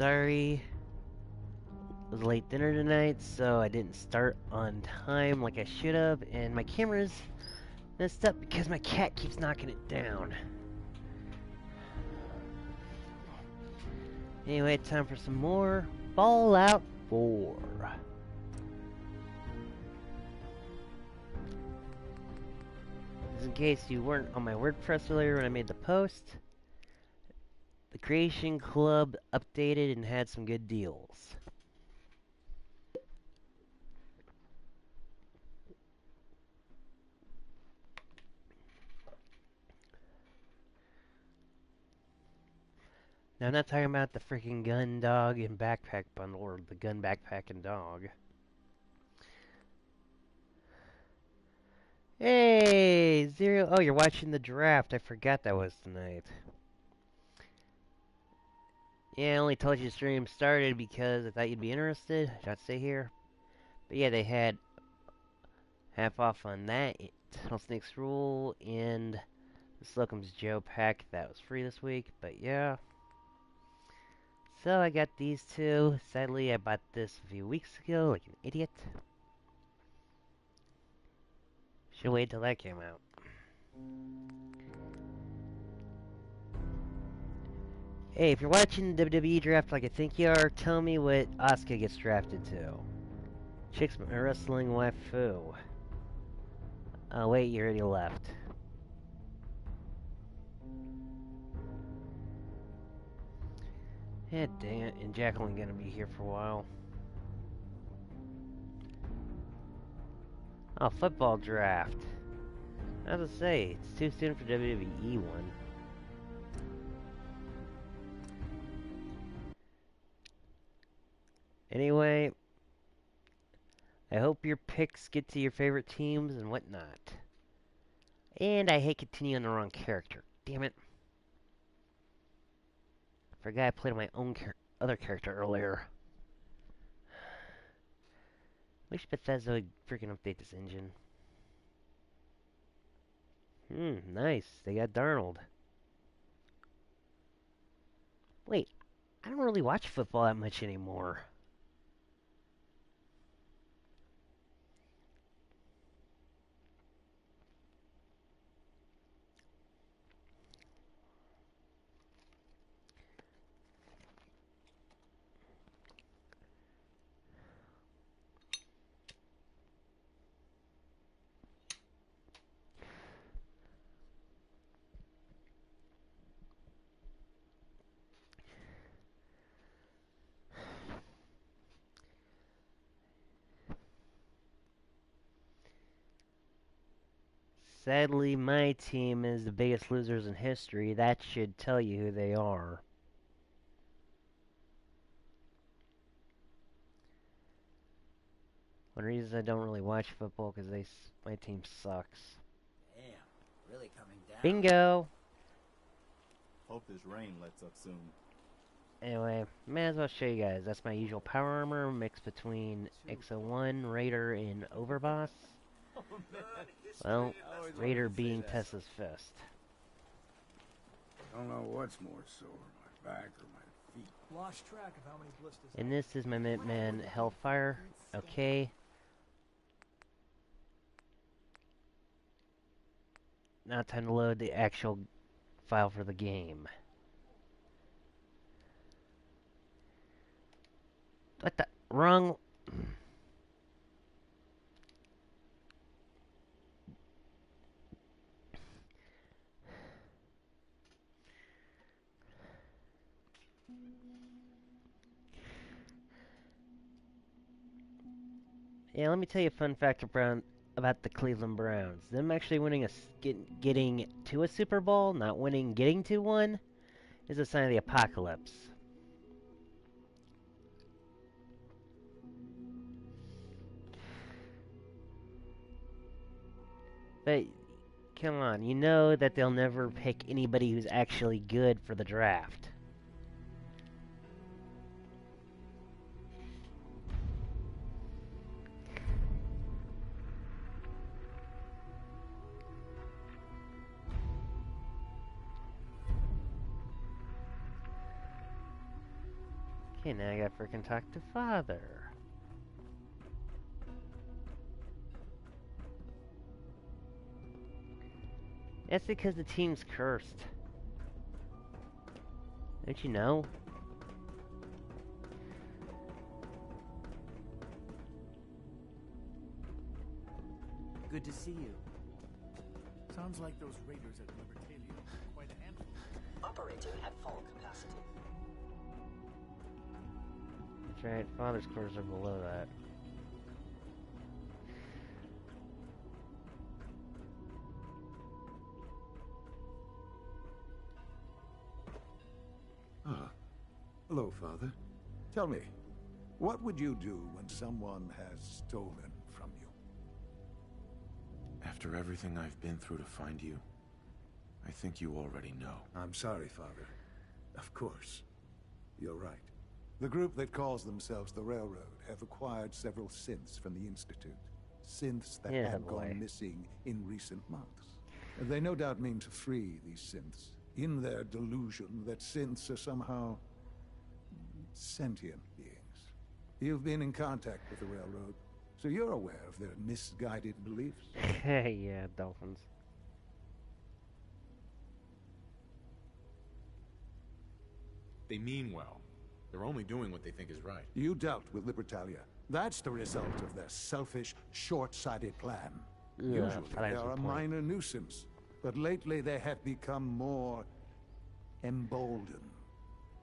sorry. It was late dinner tonight, so I didn't start on time like I should have, and my camera's messed up because my cat keeps knocking it down. Anyway, time for some more Fallout 4. Just in case you weren't on my WordPress earlier when I made the post, the Creation Club updated and had some good deals. Now, I'm not talking about the freaking gun, dog, and backpack bundle, or the gun, backpack, and dog. Hey, Zero. Oh, you're watching the draft. I forgot that was tonight. Yeah, I only told you the stream started because I thought you'd be interested. Should I stay here? But yeah, they had half off on that. Tunnel Snakes Rule and the Slocum's Joe pack that was free this week. But yeah. So I got these two. Sadly, I bought this a few weeks ago like an idiot. Should wait till that came out. Hey, if you're watching the WWE draft like I think you are, tell me what Asuka gets drafted to. Chicks wrestling waifu. Oh wait, you already left. Yeah, dang it. And Jacqueline gonna be here for a while. Oh, football draft. I was to say, it's too soon for WWE one. Anyway, I hope your picks get to your favorite teams and whatnot. And I hate continuing on the wrong character. Damn it. Forgot I played my own other character earlier. Wish Bethesda would freaking update this engine. Nice. They got Darnold. Wait, I don't really watch football that much anymore. Sadly, my team is the biggest losers in history. That should tell you who they are. One reason I don't really watch football because my team sucks. Damn, really coming down. Bingo! Hope this rain lets up soon. Anyway, may as well show you guys. That's my usual power armor mixed between X01, Raider, and Overboss. Well, Raider being Tessa's fist. I don't know what's more sore, my back or my feet. Lost track of how many blisters. And this is my Minuteman Hellfire. Okay. Now time to load the actual file for the game. What the? Wrong. Yeah, let me tell you a fun fact about the Cleveland Browns. Them actually winning getting to a Super Bowl, not winning getting to one, is a sign of the apocalypse. But come on, you know that they'll never pick anybody who's actually good for the draft. Okay, now I gotta frickin' talk to Father. That's because the team's cursed. Don't you know? Good to see you. Sounds like those raiders at Libertalia are quite a handful. Operating at full capacity. That's right, Father's quarters are below that. Ah. Hello, Father. Tell me, what would you do when someone has stolen from you? After everything I've been through to find you, I think you already know. I'm sorry, Father. Of course. You're right. The group that calls themselves the Railroad have acquired several synths from the Institute. Synths that Yeah, have boy. gone missing in recent months. They no doubt mean to free these synths, in their delusion that synths are somehow sentient beings. You've been in contact with the Railroad, so you're aware of their misguided beliefs. Yeah, dolphins. They mean well. They're only doing what they think is right. You dealt with Libertalia. That's the result of their selfish, short-sighted plan. Yeah, Usually but I they have are a a point. minor nuisance, but lately they have become more emboldened.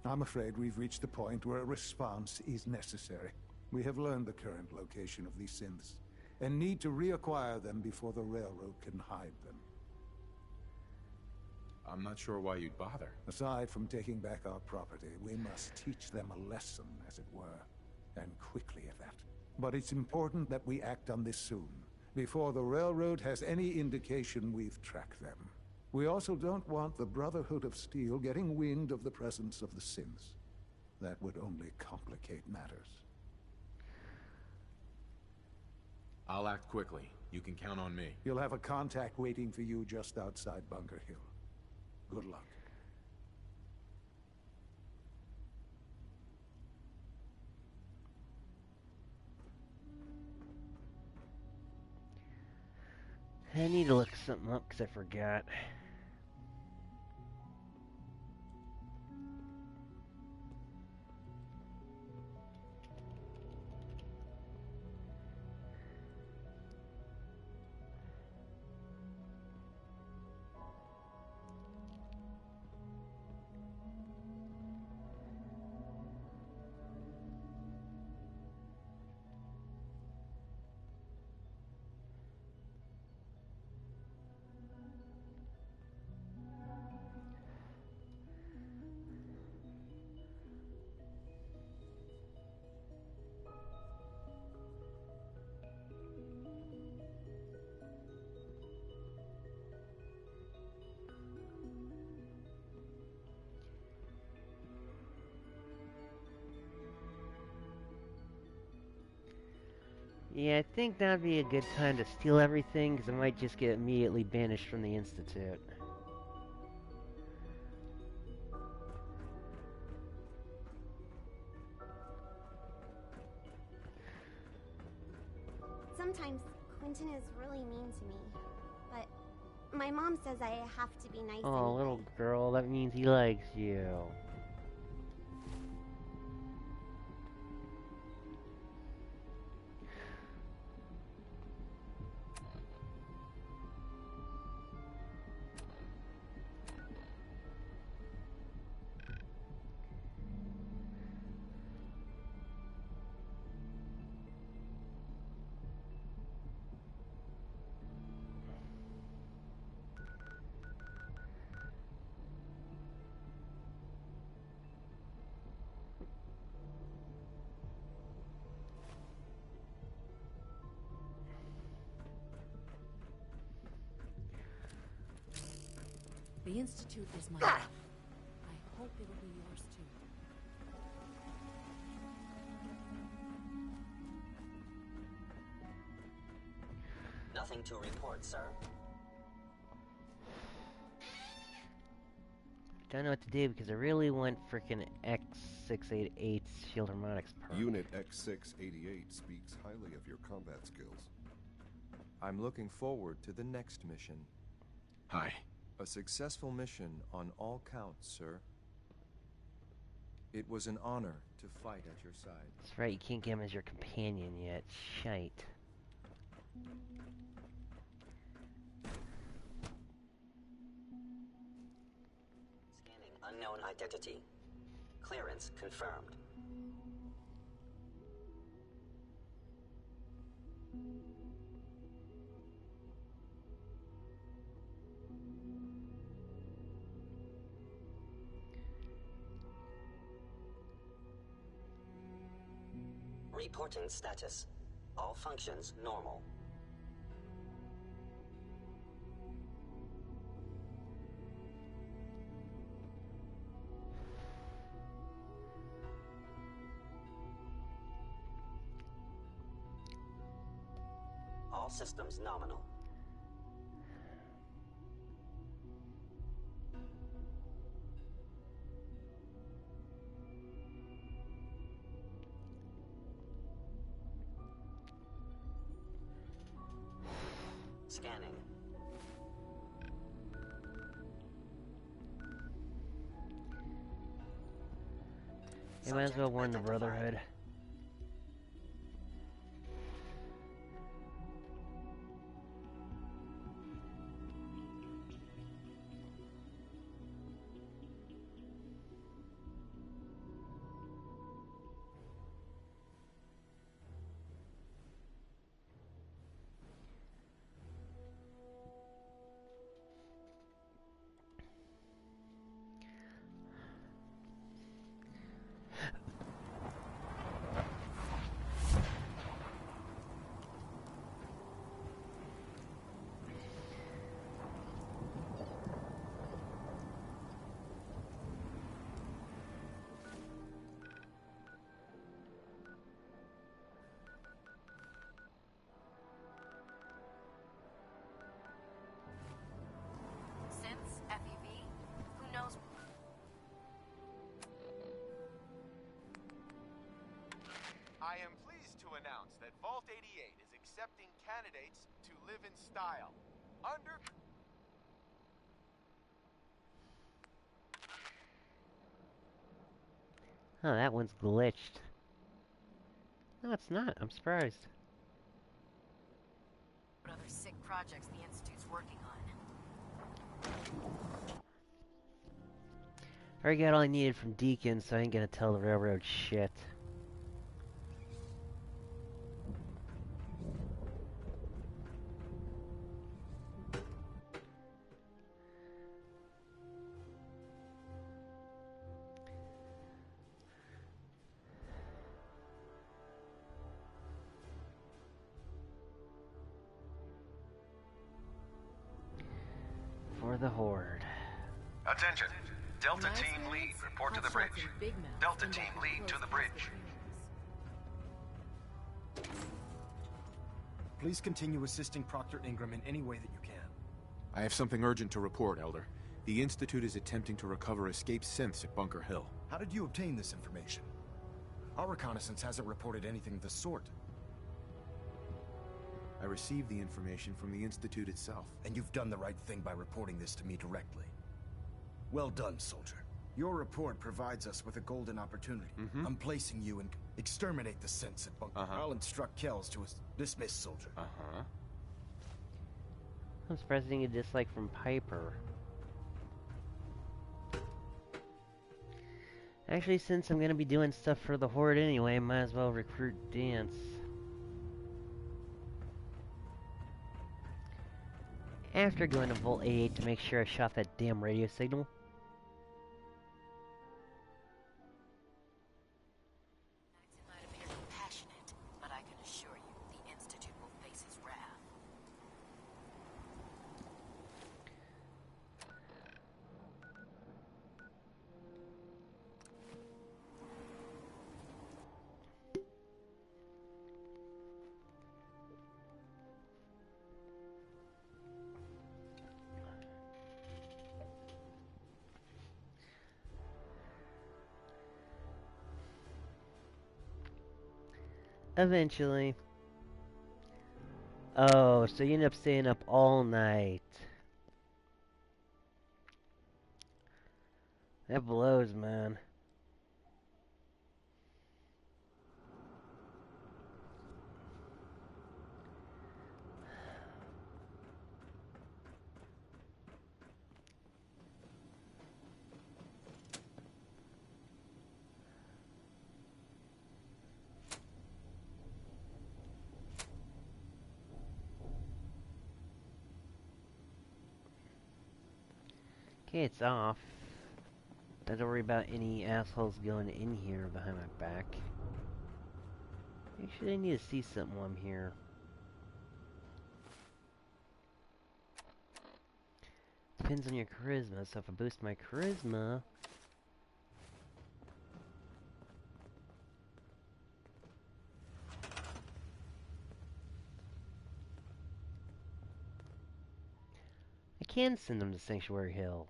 I'm afraid we've reached the point where a response is necessary. We have learned the current location of these synths, and need to reacquire them before the Railroad can hide them. I'm not sure why you'd bother. Aside from taking back our property, we must teach them a lesson, as it were, and quickly at that. But it's important that we act on this soon, before the Railroad has any indication we've tracked them. We also don't want the Brotherhood of Steel getting wind of the presence of the synths. That would only complicate matters. I'll act quickly. You can count on me. You'll have a contact waiting for you just outside Bunker Hill. Good luck. I need to look something up because I forgot. Yeah, I think that'd be a good time to steal everything, because I might just get immediately banished from the Institute. Sometimes Quentin is really mean to me, but my mom says I have to be nice Oh, anyway. little girl, that means he likes you. The Institute is my life. I hope it'll be yours too. Nothing to report, sir. Don't know what to do because I really want frickin' X688 Shield Harmonics perk. Unit X688 speaks highly of your combat skills. I'm looking forward to the next mission. Hi. A successful mission on all counts, sir. It was an honor to fight at your side. That's right, you can't get him as your companion yet. Shite. Scanning unknown identity. Clearance confirmed. Reporting status. All functions normal. All systems nominal. Scanning. You might as well warn the Subject Brotherhood. Since FEV, who knows? I am pleased to announce that Vault 88 is accepting candidates to live in style. Under... Oh, that one's glitched. No, it's not. I'm surprised. What other sick projects the Institute's working on? I already got all I needed from Deacon, so I ain't gonna tell the Railroad shit. For the Horde. Attention. Delta Nice Team hands, Lead, report to the hot bridge. shots and big mouths Delta come Team back and Lead to close the past bridge. trainers. Please continue assisting Proctor Ingram in any way that you can. I have something urgent to report, Elder. The Institute is attempting to recover escaped synths at Bunker Hill. How did you obtain this information? Our reconnaissance hasn't reported anything of the sort. I received the information from the Institute itself. And you've done the right thing by reporting this to me directly. Well done, soldier. Your report provides us with a golden opportunity. I'm placing you and exterminate the synths at Bunker. I'll instruct Kells to dismiss, soldier. I'm surprised I didn't get a dislike from Piper. Actually, since I'm gonna be doing stuff for the Horde anyway, might as well recruit Dance. After going to Volt 88 to make sure I shot that damn radio signal. Knights might appear compassionate, but I can assure you, the Institute will face his wrath. Eventually. Oh, so you end up staying up all night. That blows, man. Okay, it's off. Don't worry about any assholes going in here behind my back. Actually, I need to see something while I'm here. Depends on your charisma, so if I boost my charisma... I can send them to Sanctuary Hills.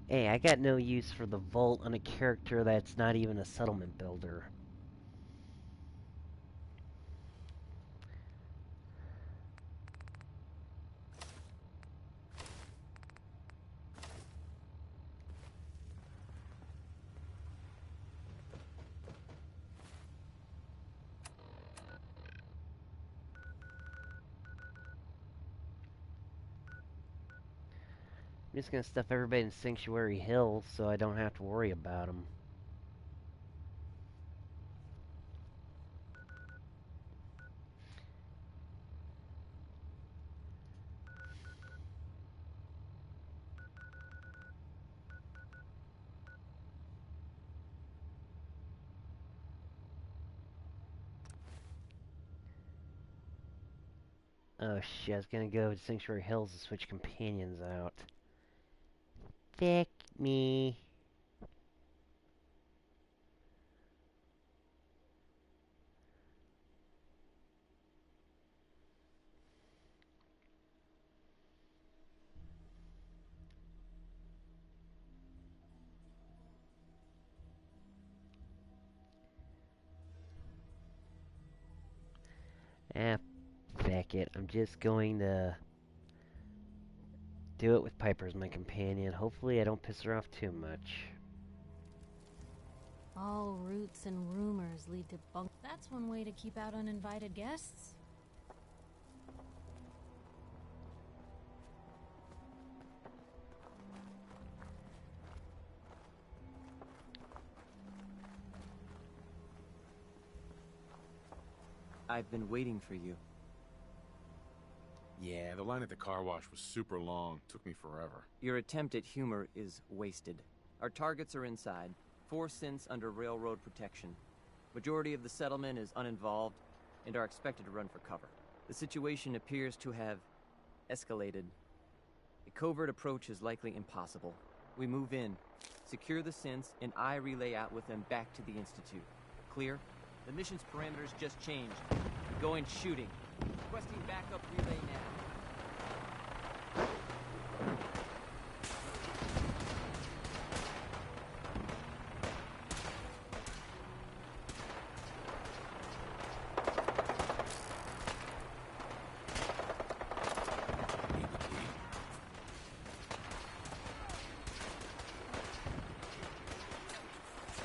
Hey, I got no use for the Vault on a character that's not even a settlement builder. I'm just gonna stuff everybody in Sanctuary Hills so I don't have to worry about them. Oh shit, I was gonna go to Sanctuary Hills to switch companions out. Fuck me. Ah, fuck it. I'm just going to do it with Piper as my companion. Hopefully I don't piss her off too much. All roots and rumors lead to bunk. That's one way to keep out uninvited guests. I've been waiting for you. Yeah, the line at the car wash was super long. Took me forever. Your attempt at humor is wasted. Our targets are inside. 4 synths under railroad protection. Majority of the settlement is uninvolved and are expected to run for cover. The situation appears to have escalated. A covert approach is likely impossible. We move in, secure the synths, and I relay out with them back to the Institute. Clear? The mission's parameters just changed. Going shooting. Requesting backup relay now.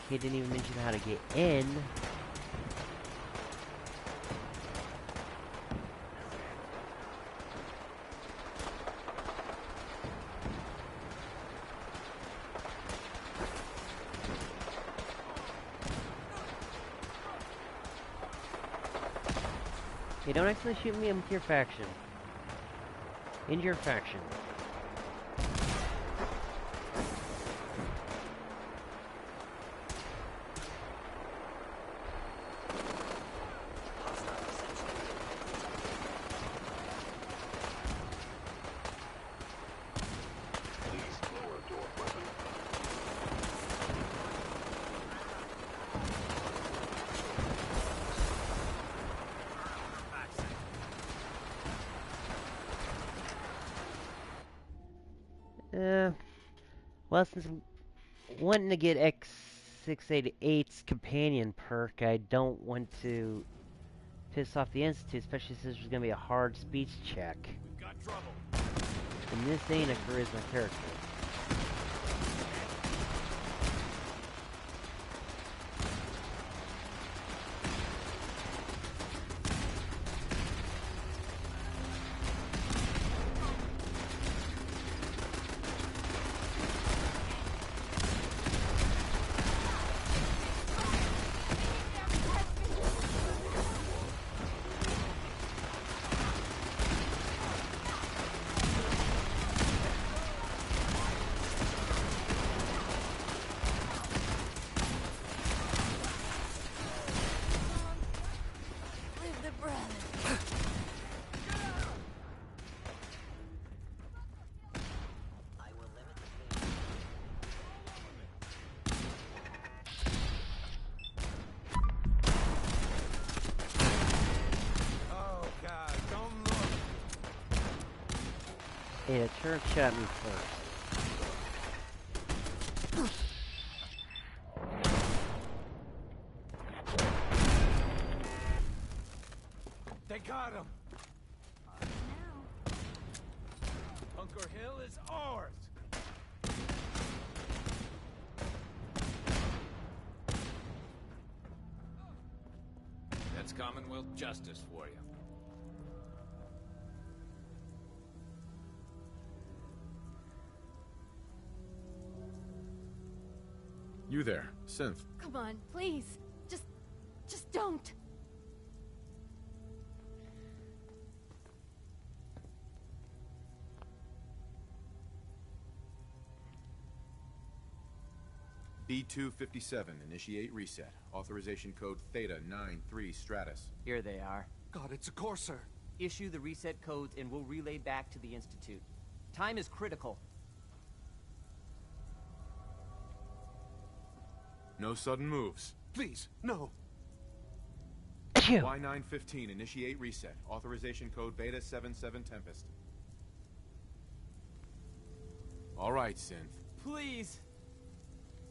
He didn't even mention how to get in. Hey, don't actually shoot me with your faction. Into your faction. Well, since I'm wanting to get X688's companion perk, I don't want to piss off the Institute, especially since there's gonna be a hard speech check. We've got trouble. And this ain't a charisma character. Hey, the turret shot me first. They got him. Bunker Hill is ours. That's Commonwealth justice for you. You there, Synth. Come on, please. Just don't. B257, initiate reset. Authorization code Theta 93 Stratus. Here they are. God, it's a Courser. Issue the reset codes and we'll relay back to the Institute. Time is critical. No sudden moves. Please, no. Y915, initiate reset. Authorization code Beta 77 Tempest. All right, Synth. Please.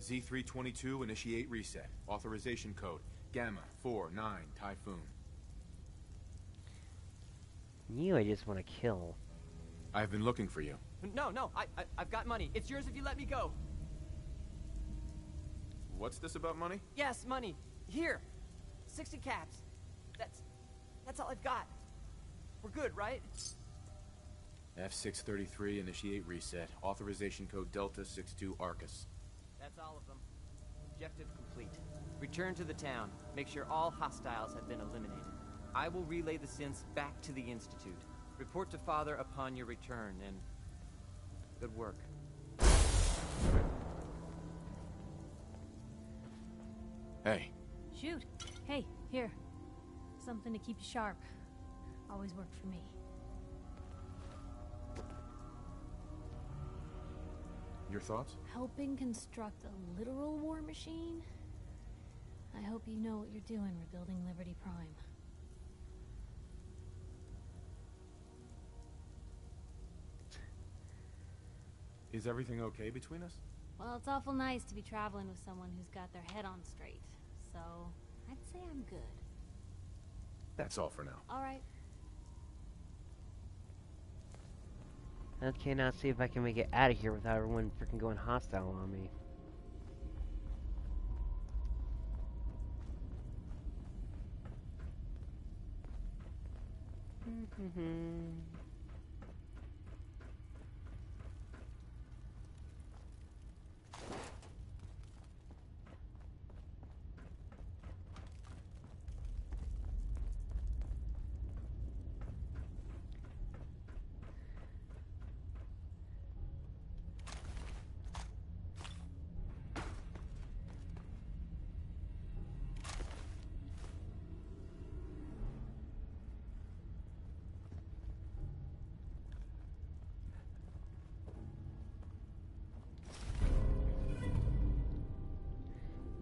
Z322, initiate reset. Authorization code Gamma 49 Typhoon. I just want to kill. I've been looking for you. No, I've got money. It's yours if you let me go. What's this about money? Yes, money. Here. 60 caps. That's all I've got. We're good, right? F633, initiate reset. Authorization code Delta 62 Arcus. That's all of them. Objective complete. Return to the town. Make sure all hostiles have been eliminated. I will relay the synths back to the Institute. Report to Father upon your return, and good work. Hey. Shoot. Hey, here. Something to keep you sharp. Always worked for me. Your thoughts? Helping construct a literal war machine? I hope you know what you're doing rebuilding Liberty Prime. Is everything okay between us? Well, it's awful nice to be traveling with someone who's got their head on straight. So, I'd say I'm good. That's all for now. All right. Okay, now see if I can make it out of here without everyone freaking going hostile on me.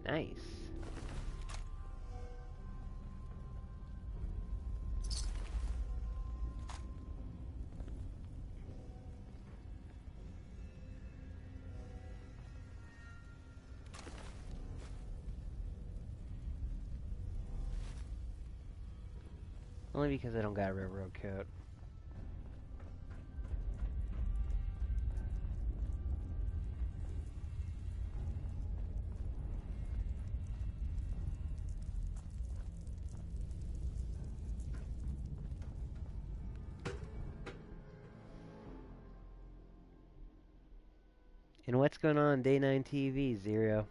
Nice. Only because I don't got a railroad coat. And what's going on Day 9 TV, Zero?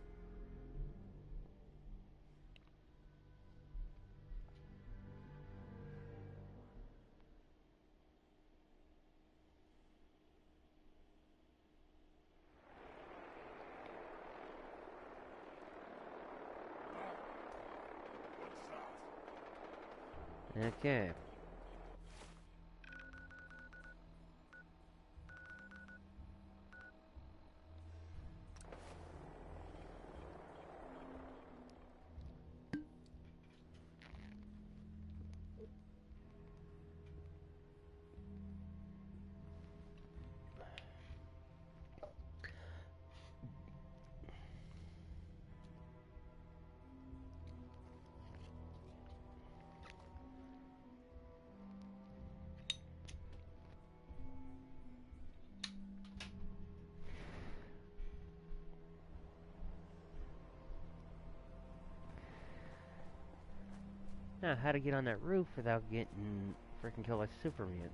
Okay. Now, how to get on that roof without getting freaking killed by super mutants.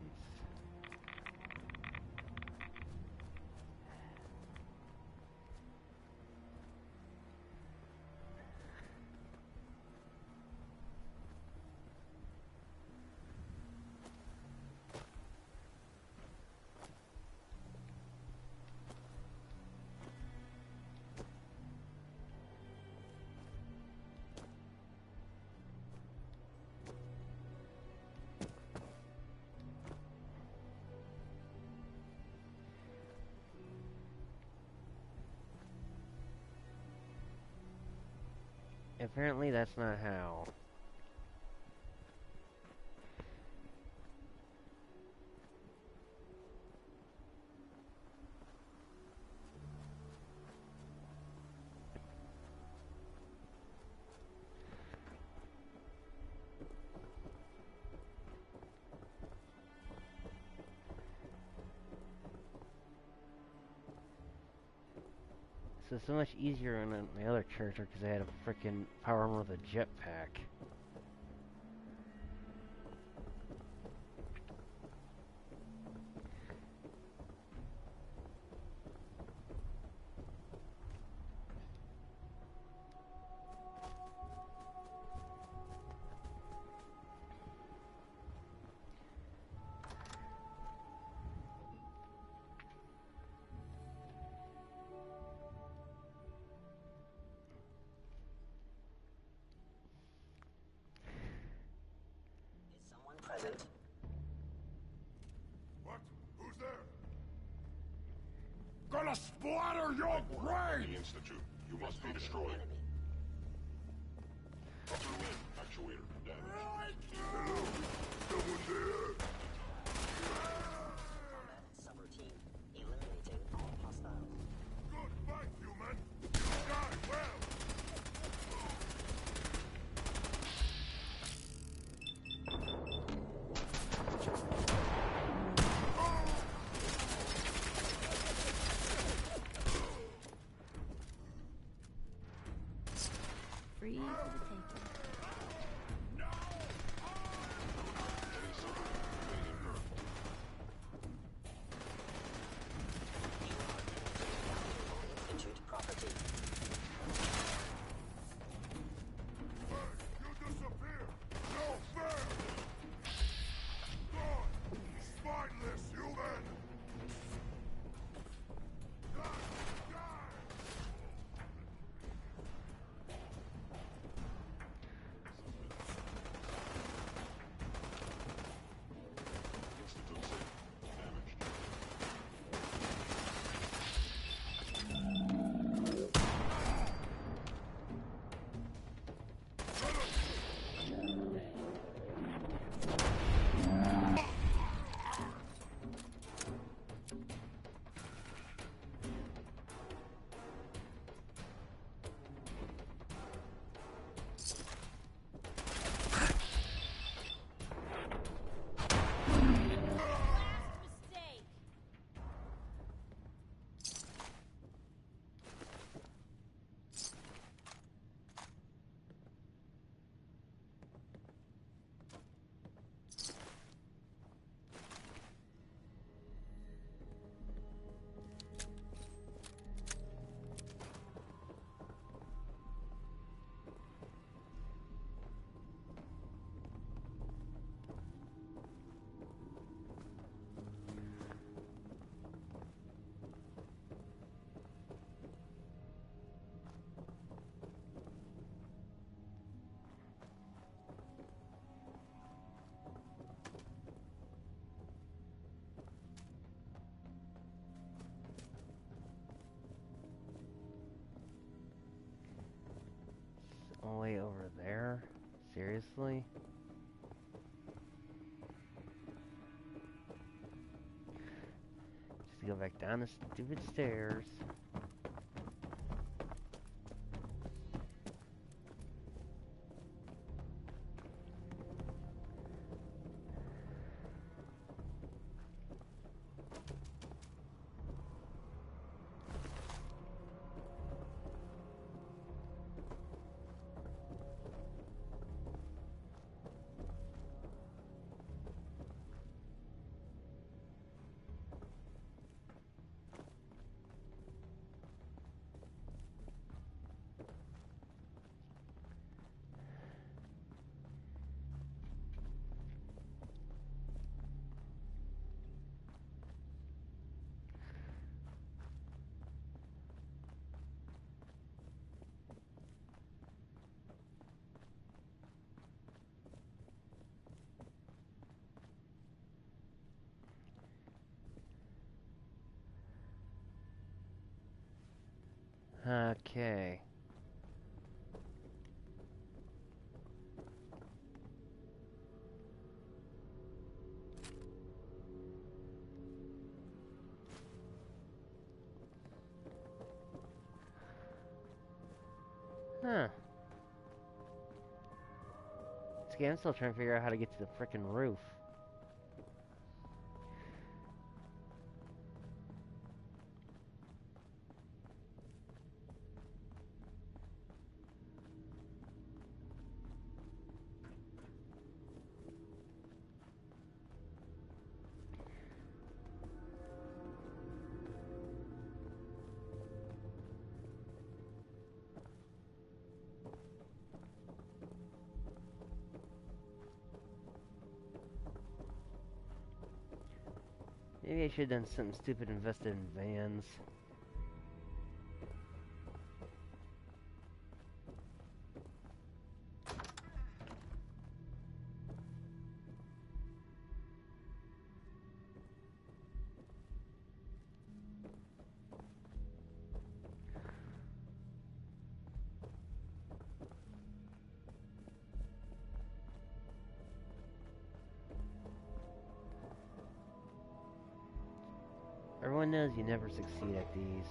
Apparently that's not how. So it's so much easier on my other character because I had a freaking power armor with a jetpack. Present. What? Who's there? Gonna splatter your brain! The Institute. You must be destroyed. Upper limb actuator damaged. Hello? Someone there? Combat subroutine. Eliminating all hostiles. Good fight, human! You die well! Free for the taking. all the way over there? Seriously? Just to go back down the stupid stairs. Okay. Huh. See, I'm still trying to figure out how to get to the frickin' roof. Maybe I should have done something stupid, invested in vans. Everyone knows you never succeed at these.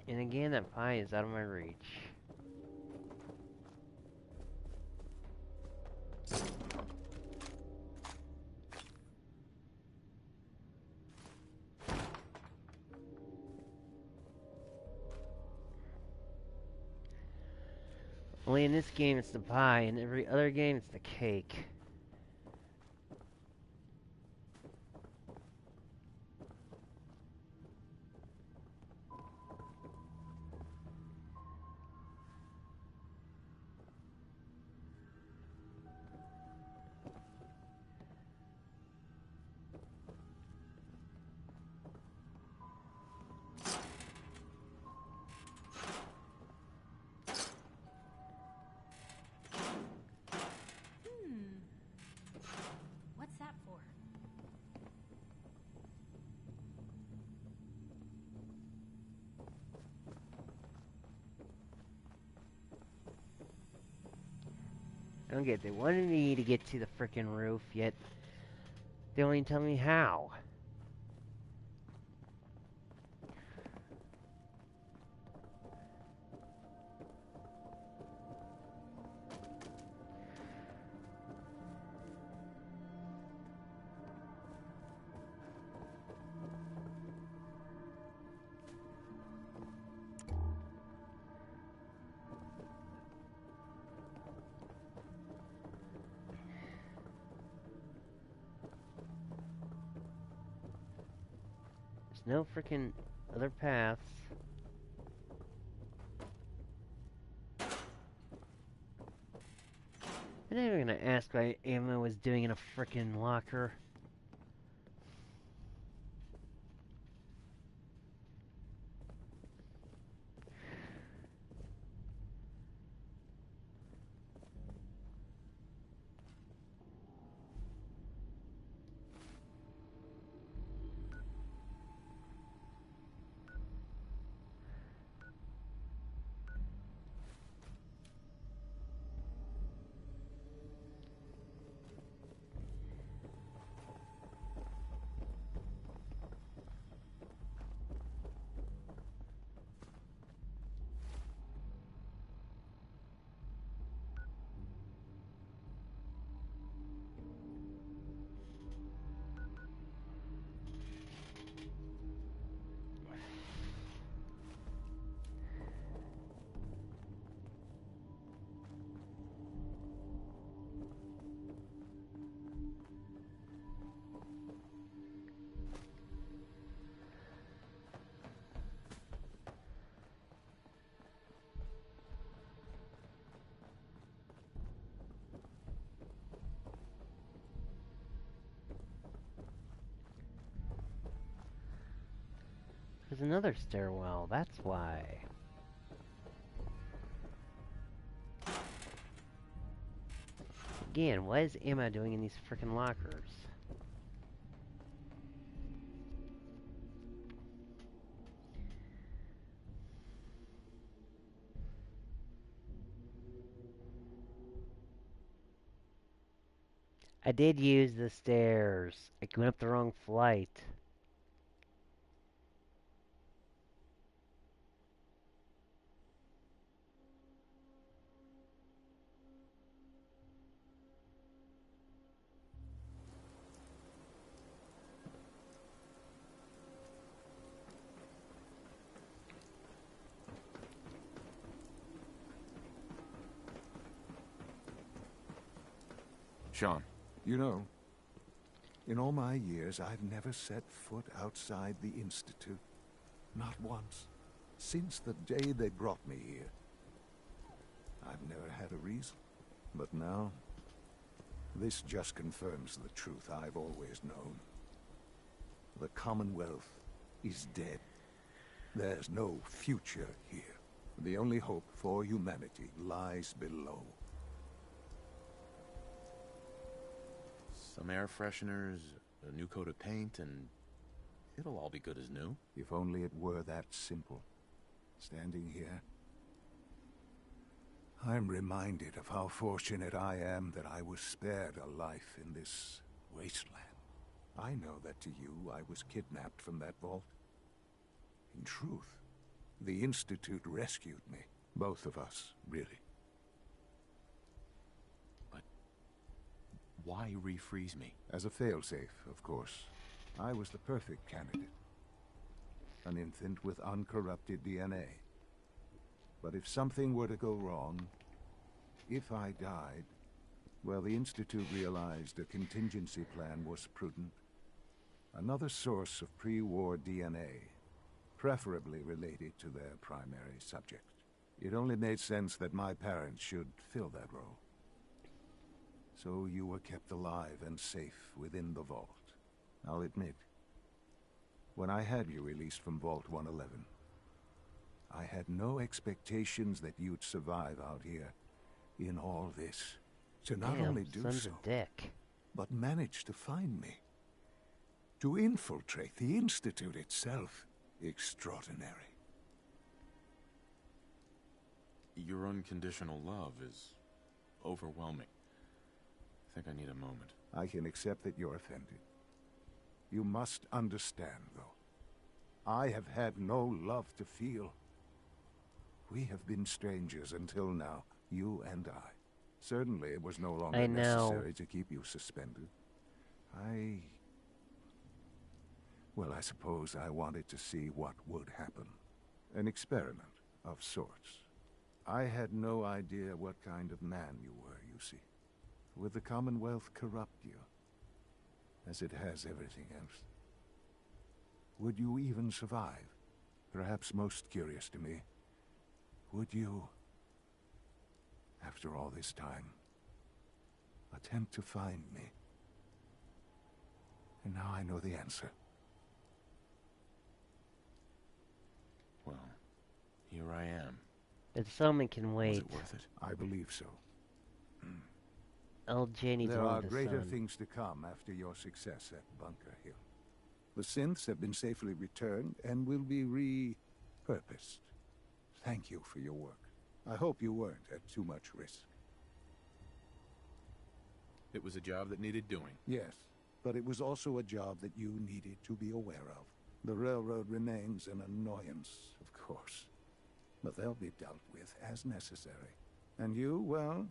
And again, that pie is out of my reach. Only in this game it's the pie, in every other game it's the cake. What's that for? I don't get it. They wanted me to get to the frickin' roof, yet they only tell me how. There's no freaking other paths. I'm not even gonna ask what Emma was doing in a freaking locker. There's another stairwell, that's why. Again, what is Emma doing in these frickin' lockers? I did use the stairs. I went up the wrong flight. Sean. You know, in all my years, I've never set foot outside the Institute. Not once. Since the day they brought me here. I've never had a reason. But now, this just confirms the truth I've always known. The Commonwealth is dead. There's no future here. The only hope for humanity lies below. Some air fresheners, a new coat of paint, and it'll all be good as new. If only it were that simple. Standing here, I'm reminded of how fortunate I am that I was spared a life in this wasteland. I know that to you, I was kidnapped from that vault. In truth, the Institute rescued me. Both of us, really. Why refreeze me? As a failsafe, of course. I was the perfect candidate. An infant with uncorrupted DNA. But if something were to go wrong, if I died, well, the Institute realized a contingency plan was prudent. Another source of pre-war DNA, preferably related to their primary subject. It only made sense that my parents should fill that role. So you were kept alive and safe within the vault. I'll admit, when I had you released from Vault 111, I had no expectations that you'd survive out here in all this. To not only do so, but manage to find me. To infiltrate the Institute itself. Extraordinary. Your unconditional love is overwhelming. I think I need a moment. I can accept that you're offended. You must understand, though. I have had no love to feel. We have been strangers until now, you and I. Certainly it was no longer necessary to keep you suspended. Well, I suppose I wanted to see what would happen. An experiment of sorts. I had no idea what kind of man you were, you see. Would the Commonwealth corrupt you, as it has everything else? Would you even survive? Perhaps most curious to me, would you, after all this time, attempt to find me? And now I know the answer. Well, here I am. But someone can wait. Was it worth it? I believe so. LJ needs There one are of the greater sun. things to come after your success at Bunker Hill. The synths have been safely returned and will be repurposed. Thank you for your work. I hope you weren't at too much risk. It was a job that needed doing. Yes, but it was also a job that you needed to be aware of. The railroad remains an annoyance, of course. But they'll be dealt with as necessary. And you, well,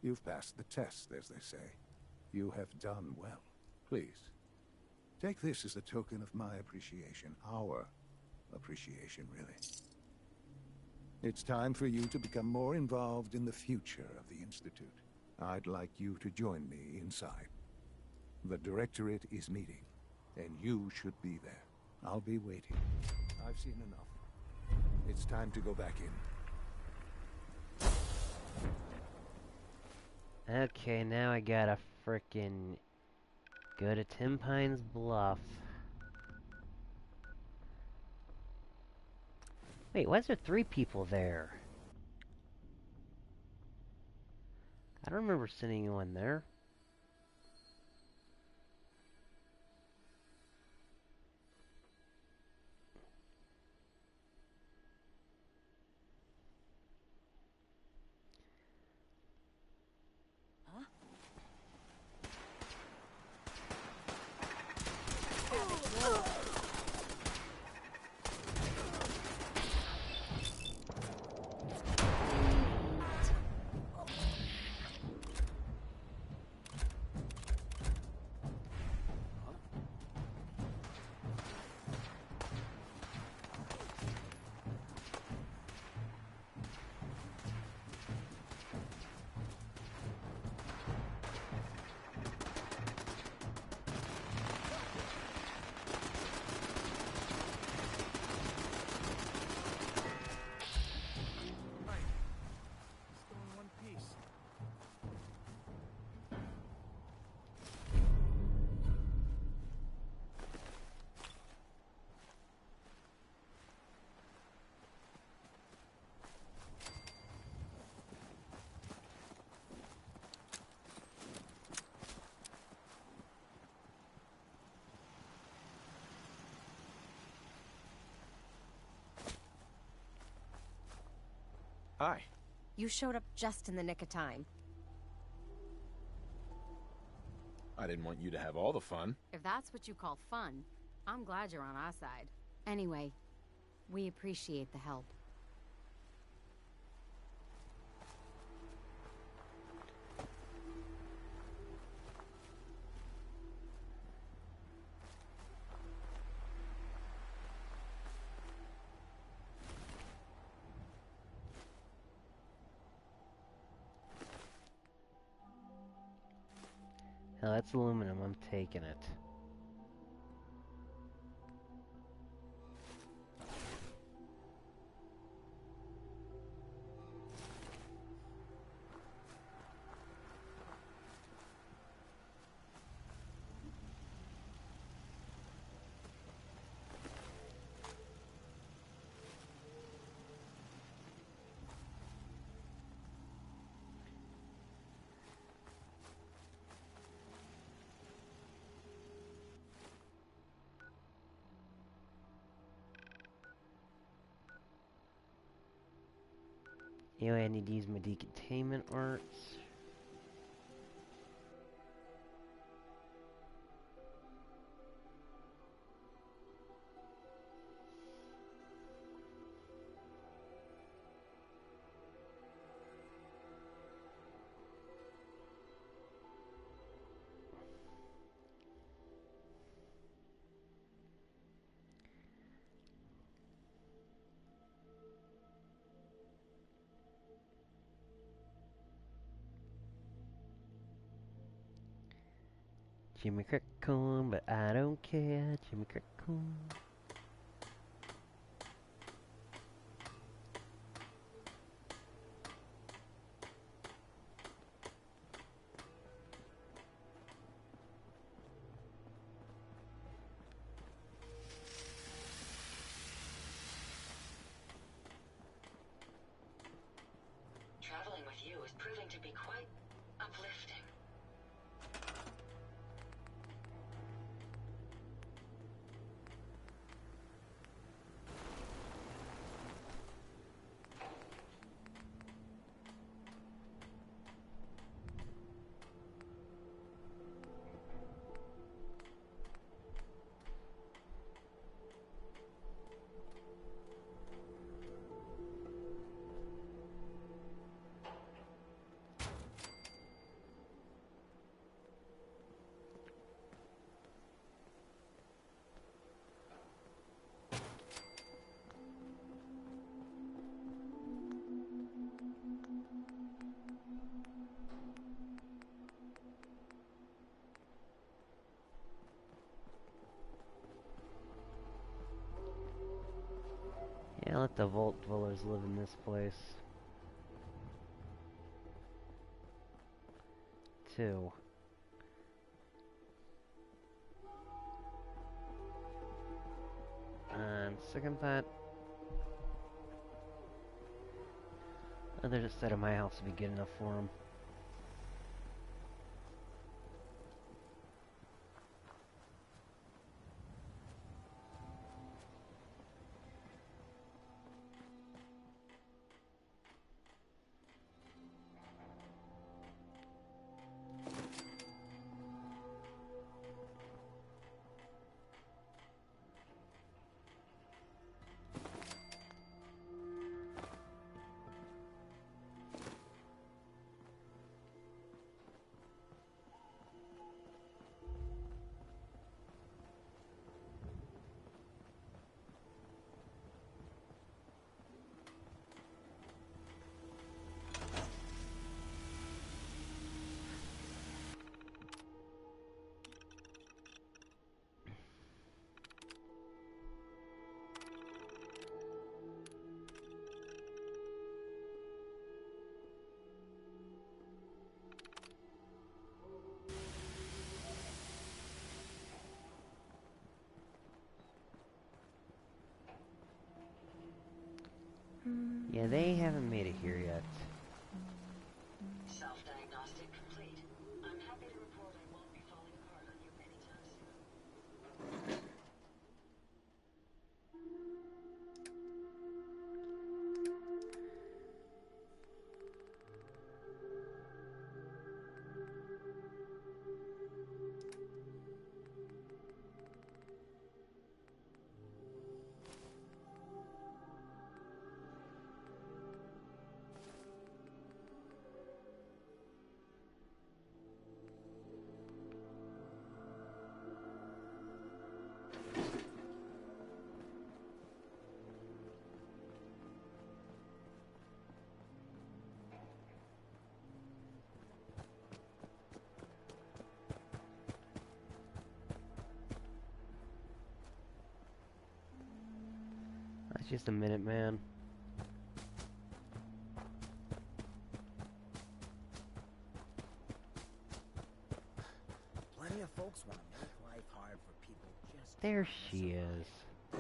you've passed the test, as they say. You have done well. Please, take this as a token of my appreciation. Our appreciation, really. It's time for you to become more involved in the future of the Institute. I'd like you to join me inside. The Directorate is meeting, and you should be there. I'll be waiting. I've seen enough. It's time to go back in. Okay, now I gotta frickin' go to Tim Pines Bluff. Wait, why is there 3 people there? I don't remember sending anyone there. Still in one piece. Hi. You showed up just in the nick of time. I didn't want you to have all the fun. If that's what you call fun, I'm glad you're on our side. Anyway, we appreciate the help. Hell, that's aluminum. I'm taking it. Anyway, I need to use my decontainment arts. Jimmy Crickcoon, but I don't care. Jimmy Crickcoon. Traveling with you is proving to be quite uplifting. Yeah, let the Vault Dwellers live in this place. 2. And second thought, Another set of my house would be good enough for him. Yeah, they haven't made it here yet. Self-diagnostic complete. I'm happy to report I won't be falling apart on you anytime soon. That's just a minute, man. Plenty of folks want to make life hard for people just... There she is. I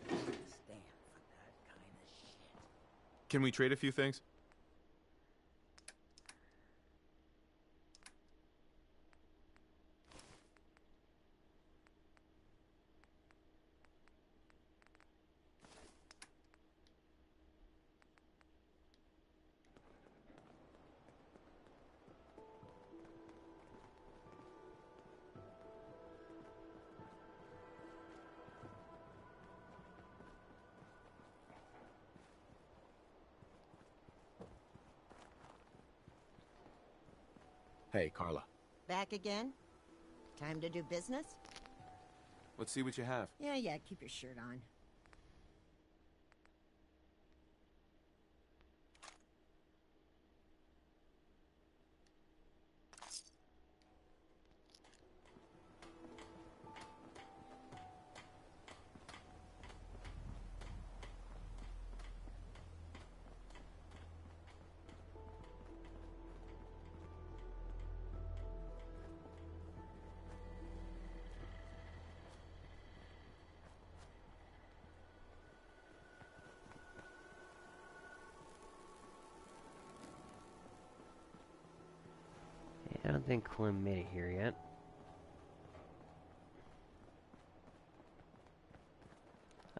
can't stand for that kind of shit. Can we trade a few things? Hey, Carla. Back again? Time to do business? Let's see what you have. Yeah, keep your shirt on. I don't think Clem made it here yet.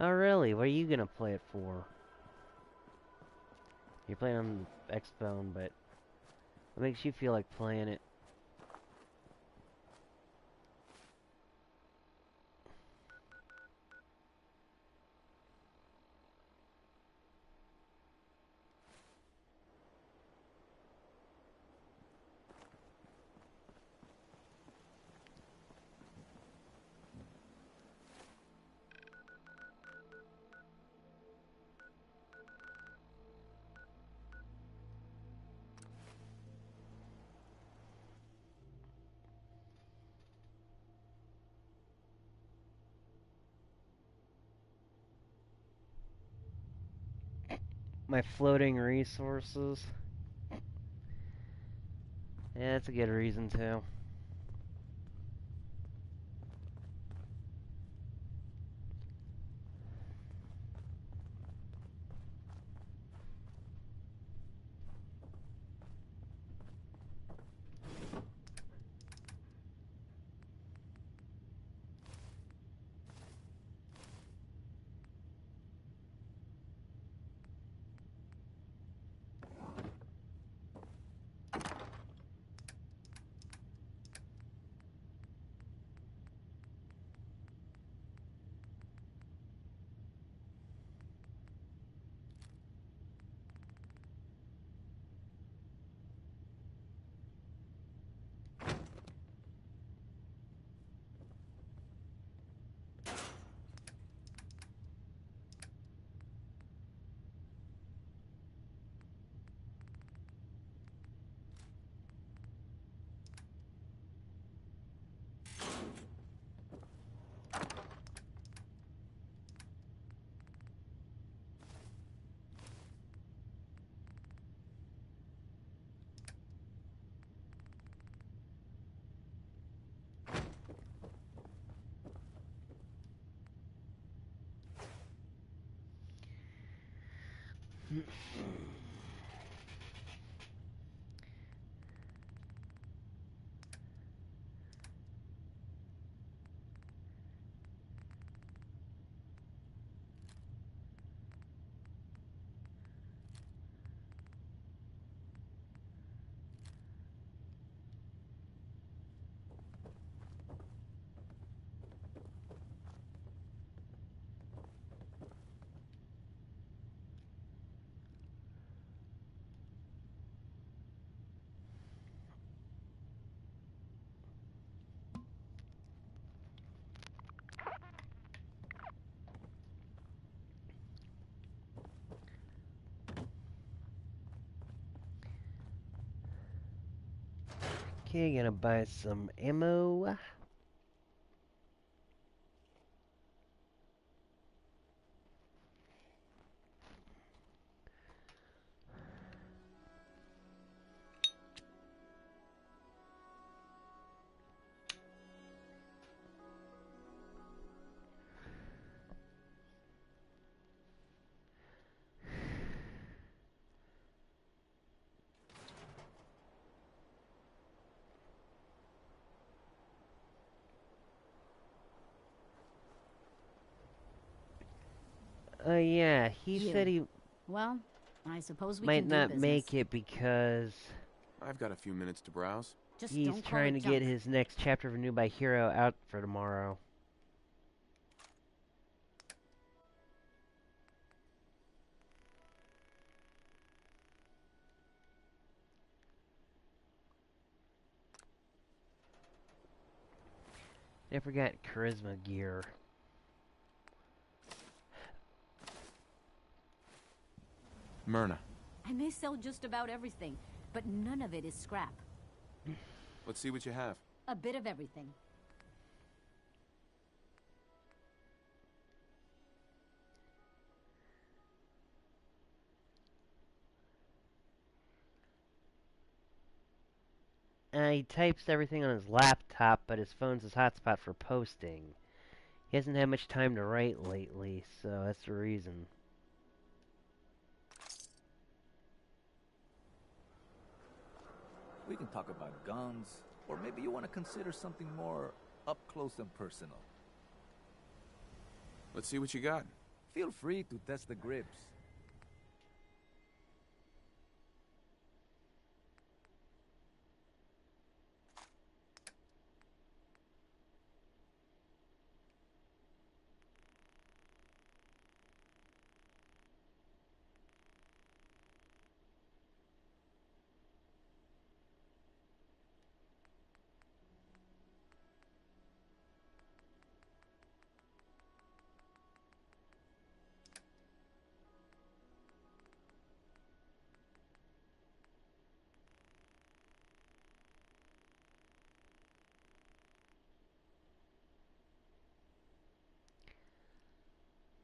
Oh really? What are you gonna play it for? You're playing on Xbone, but what makes you feel like playing it? My floating resources. Yeah, that's a good reason to. Okay, gonna buy some ammo. Yeah, he said he Well, I suppose we might can do not business. make it because I've got a few minutes to browse. Just he's don't call trying it to get junk. his next chapter of New by Hero out for tomorrow. I forgot charisma gear. Myrna, I may sell just about everything, but none of it is scrap. let's see what you have. A bit of everything. He types everything on his laptop, but his phone's his hotspot for posting. He hasn't had much time to write lately, so that's the reason. We can talk about guns, or maybe you want to consider something more up close and personal. Let's see what you got. Feel free to test the grips.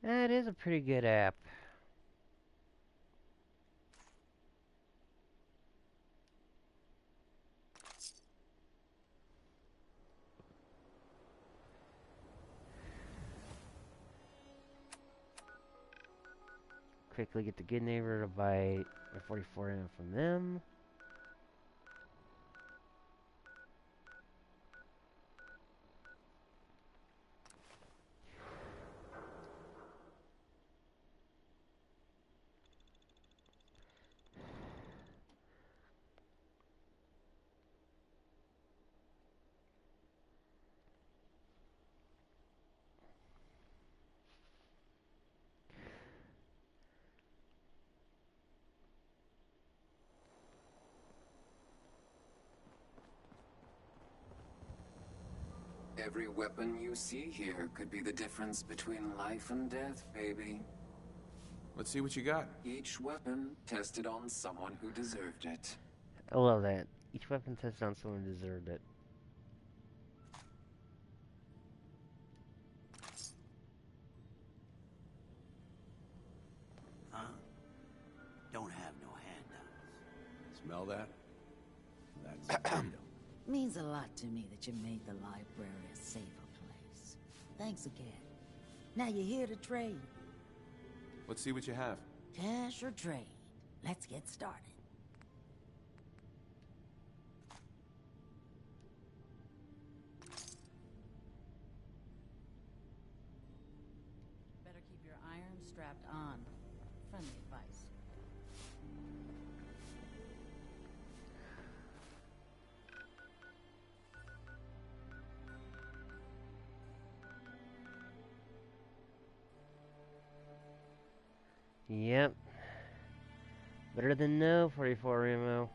That is a pretty good app. Quickly get the Good Neighbor to buy a 44 ammo from them. Every weapon you see here could be the difference between life and death, baby. Let's see what you got. Each weapon tested on someone who deserved it. I love that. Each weapon tested on someone who deserved it. Huh? Don't have no handouts. Smell that? That's freedom. Means a lot to me that you made the library a safer place. Thanks again. Now you're here to trade. Let's see what you have. Cash or trade? Let's get started. Better keep your iron strapped on. Friendly advice. Yep. Better than no 44 ammo.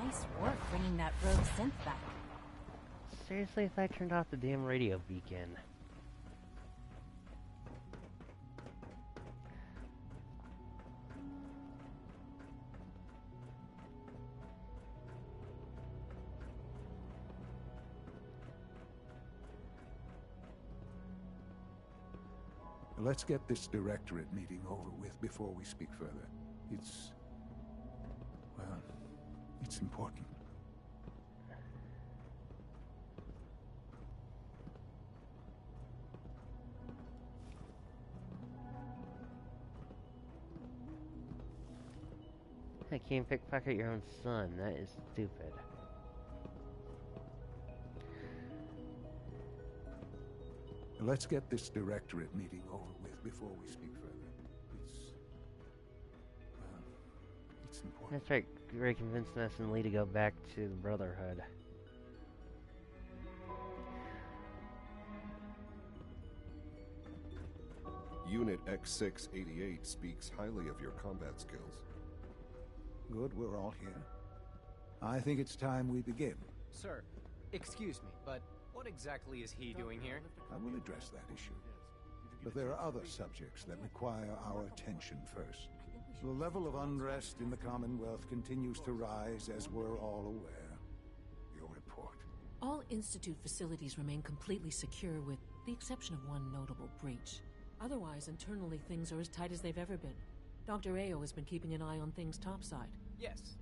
Nice work bringing that rogue synth back. Seriously, if I turned off the damn radio beacon. Let's get this directorate meeting over with before we speak further. Well, it's important. I can't pickpocket your own son. That is stupid. Let's get this directorate meeting over with before we speak further. It's important. That's right. Gray convinced Ness and Lee to go back to the Brotherhood. Unit X688 speaks highly of your combat skills. Good, we're all here. I think it's time we begin. Sir, excuse me, but what exactly is he doing here? I will address that issue. But there are other subjects that require our attention first. The level of unrest in the Commonwealth continues to rise, as we're all aware. Your report. All Institute facilities remain completely secure with the exception of one notable breach. Otherwise, internally, things are as tight as they've ever been. Dr. Ayo has been keeping an eye on things topside. Yes,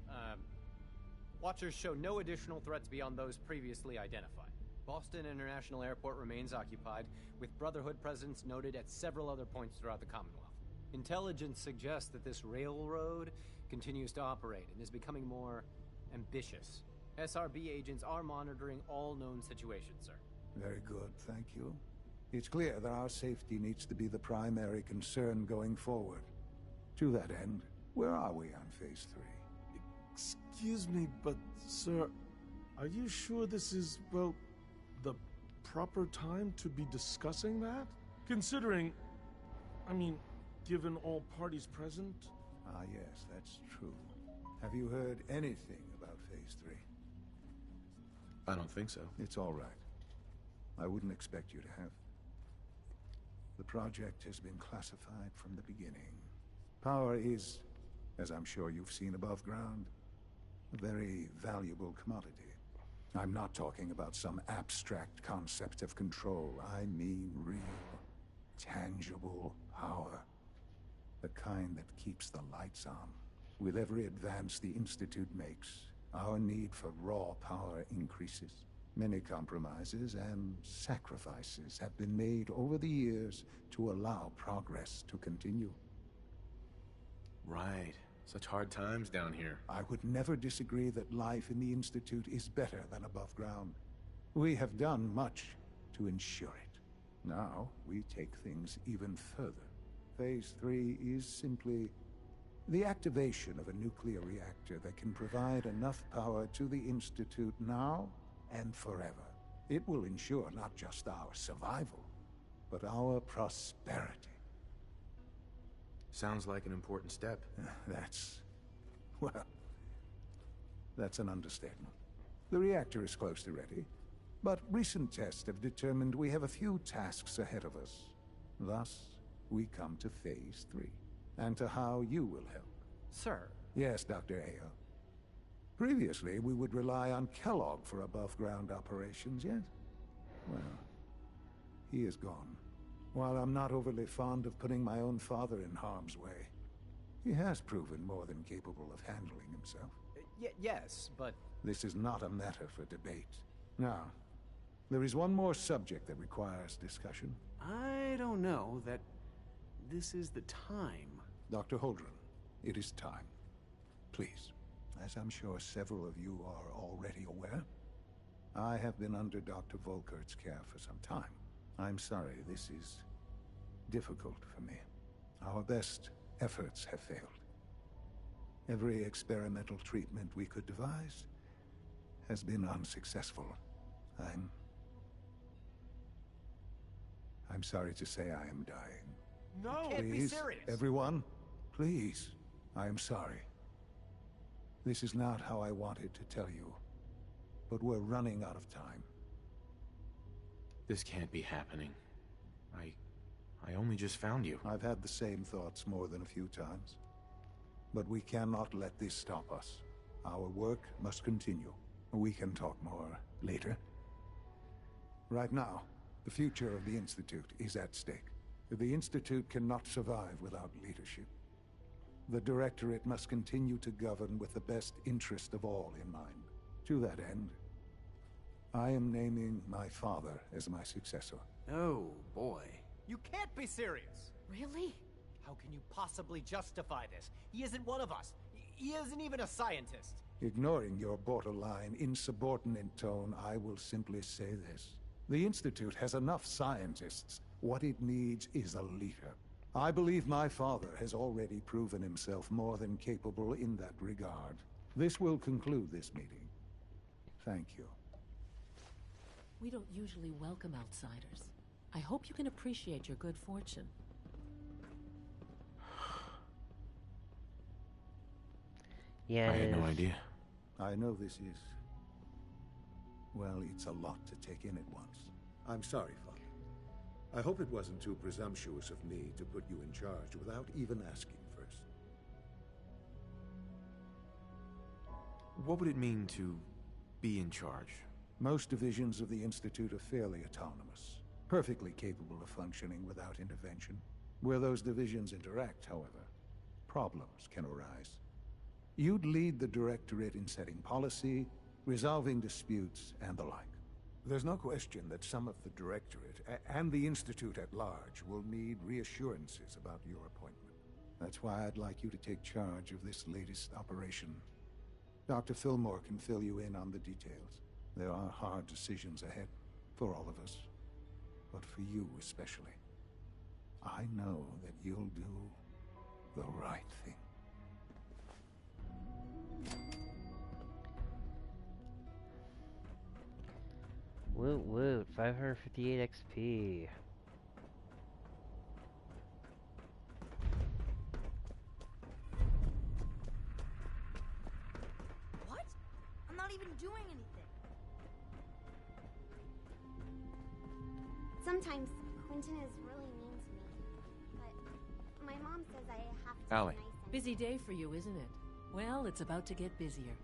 Watchers show no additional threats beyond those previously identified. Boston International Airport remains occupied, with Brotherhood presence noted at several other points throughout the Commonwealth. Intelligence suggests that this railroad continues to operate and is becoming more ambitious. SRB agents are monitoring all known situations, sir. Very good, thank you. It's clear that our safety needs to be the primary concern going forward. To that end, where are we on Phase 3? Excuse me, but, sir, are you sure this is, well, the proper time to be discussing that? Considering, given all parties present? Ah, yes, that's true. Have you heard anything about Phase 3? I don't think so. It's all right. I wouldn't expect you to have. The project has been classified from the beginning. Power is, as I'm sure you've seen above ground, a very valuable commodity. I'm not talking about some abstract concept of control. I mean real, tangible power. The kind that keeps the lights on. With every advance the Institute makes, our need for raw power increases. Many compromises and sacrifices have been made over the years to allow progress to continue. Right. Such hard times down here. I would never disagree that life in the Institute is better than above ground. We have done much to ensure it. Now, we take things even further. Phase 3 is simply the activation of a nuclear reactor that can provide enough power to the Institute now and forever. It will ensure not just our survival, but our prosperity. Sounds like an important step. That's an understatement. The reactor is close to ready, but recent tests have determined we have a few tasks ahead of us. Thus, we come to Phase 3, and to how you will help. Sir. Yes, Dr. Ayo. Previously, we would rely on Kellogg for above-ground operations, yet? Well, he is gone. While I'm not overly fond of putting my own father in harm's way, he has proven more than capable of handling himself. Yes, but... This is not a matter for debate. Now, there is one more subject that requires discussion. I don't know that this is the time. Dr. Holdren, it is time. Please, as I'm sure several of you are already aware, I have been under Dr. Volkert's care for some time. I'm sorry, this is difficult for me. Our best efforts have failed. Every experimental treatment we could devise has been unsuccessful. I'm sorry to say I am dying. No! Please, Can't be serious! Everyone, please, I am sorry. This is not how I wanted to tell you, but we're running out of time. This can't be happening. I only just found you. I've had the same thoughts more than a few times. But we cannot let this stop us. Our work must continue. We can talk more later. Right now, the future of the Institute is at stake. The Institute cannot survive without leadership. The Directorate must continue to govern with the best interest of all in mind. To that end, I am naming my father as my successor. Oh, boy. You can't be serious! Really? How can you possibly justify this? He isn't one of us. He isn't even a scientist. Ignoring your borderline, insubordinate tone, I will simply say this. The Institute has enough scientists. What it needs is a leader. I believe my father has already proven himself more than capable in that regard. This will conclude this meeting. Thank you. We don't usually welcome outsiders. I hope you can appreciate your good fortune. Yeah, I had no idea. I know this is... well, it's a lot to take in at once. I'm sorry, Father. I hope it wasn't too presumptuous of me to put you in charge without even asking first. What would it mean to be in charge? Most divisions of the Institute are fairly autonomous, perfectly capable of functioning without intervention. Where those divisions interact, however, problems can arise. You'd lead the Directorate in setting policy, resolving disputes, and the like. There's no question that some of the Directorate and the Institute at large will need reassurances about your appointment. That's why I'd like you to take charge of this latest operation. Dr. Fillmore can fill you in on the details. There are hard decisions ahead, for all of us. But for you especially. I know that you'll do the right thing. Woot woot, 558 XP. What? I'm not even doing anything. Sometimes Quentin is really mean to me, but my mom says I have to Allie. be nice and... Busy day for you, isn't it? Well, it's about to get busier.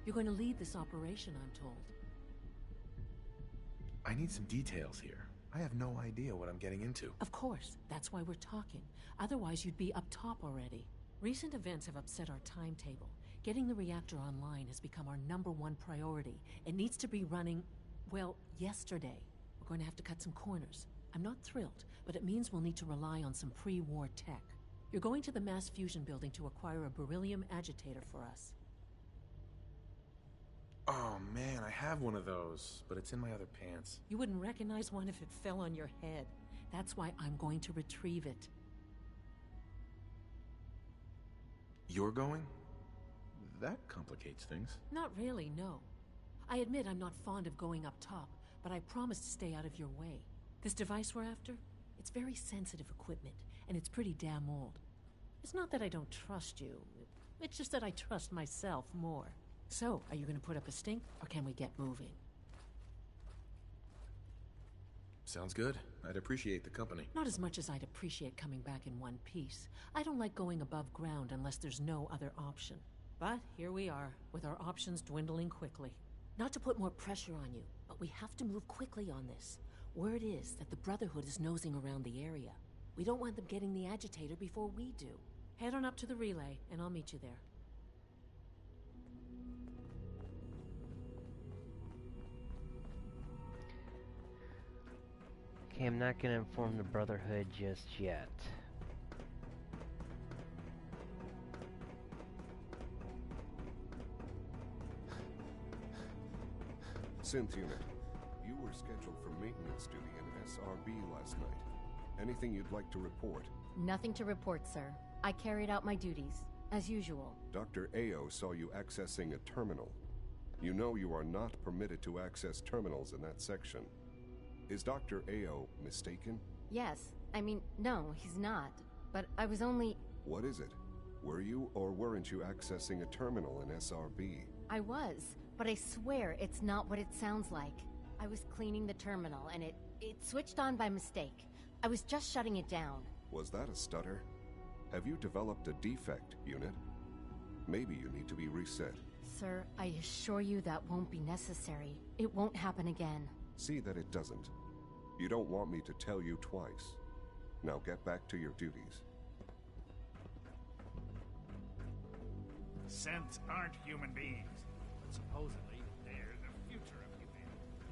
You're going to lead this operation, I'm told. I need some details here. I have no idea what I'm getting into. Of course, that's why we're talking. Otherwise, you'd be up top already. Recent events have upset our timetable. Getting the reactor online has become our #1 priority. It needs to be running, well, yesterday. We're going to have to cut some corners. I'm not thrilled, but it means we'll need to rely on some pre-war tech. You're going to the mass fusion building to acquire a beryllium agitator for us. Oh man, I have one of those, but it's in my other pants. You wouldn't recognize one if it fell on your head. That's why I'm going to retrieve it. You're going? That complicates things. Not really, no. I admit I'm not fond of going up top, but I promise to stay out of your way. This device we're after? It's very sensitive equipment, and it's pretty damn old. It's not that I don't trust you. It's just that I trust myself more. So, are you going to put up a stink, or can we get moving? Sounds good. I'd appreciate the company. Not as much as I'd appreciate coming back in one piece. I don't like going above ground unless there's no other option. But here we are, with our options dwindling quickly. Not to put more pressure on you, but we have to move quickly on this. Word is that the Brotherhood is nosing around the area. We don't want them getting the agitator before we do. Head on up to the relay, and I'll meet you there. Okay, I'm not gonna inform the Brotherhood just yet. Synth unit, you were scheduled for maintenance duty in SRB last night. Anything you'd like to report? Nothing to report, sir. I carried out my duties, as usual. Dr. Ao saw you accessing a terminal. You know you are not permitted to access terminals in that section. Is Dr. Ao mistaken? Yes. I mean, no, he's not. But I was only... What is it? Were you or weren't you accessing a terminal in SRB? I was, but I swear it's not what it sounds like. I was cleaning the terminal, and it switched on by mistake. I was just shutting it down. Was that a stutter? Have you developed a defect, unit? Maybe you need to be reset. Sir, I assure you that won't be necessary. It won't happen again. See that it doesn't. You don't want me to tell you twice. Now get back to your duties. Synths aren't human beings, but supposedly they're the future of humanity.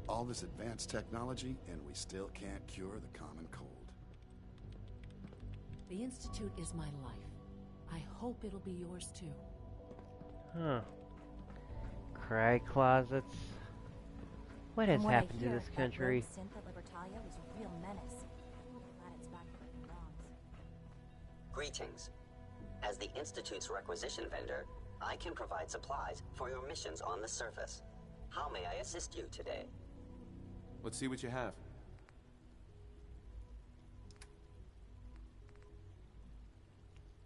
All this advanced technology, and we still can't cure the common cold. The Institute is my life. I hope it'll be yours too. Huh. Cry closets? What has happened to this country? Synth at Libertalia was a real menace. Glad it's back to breaking wrongs. Greetings. As the Institute's requisition vendor, I can provide supplies for your missions on the surface. How may I assist you today? Let's see what you have.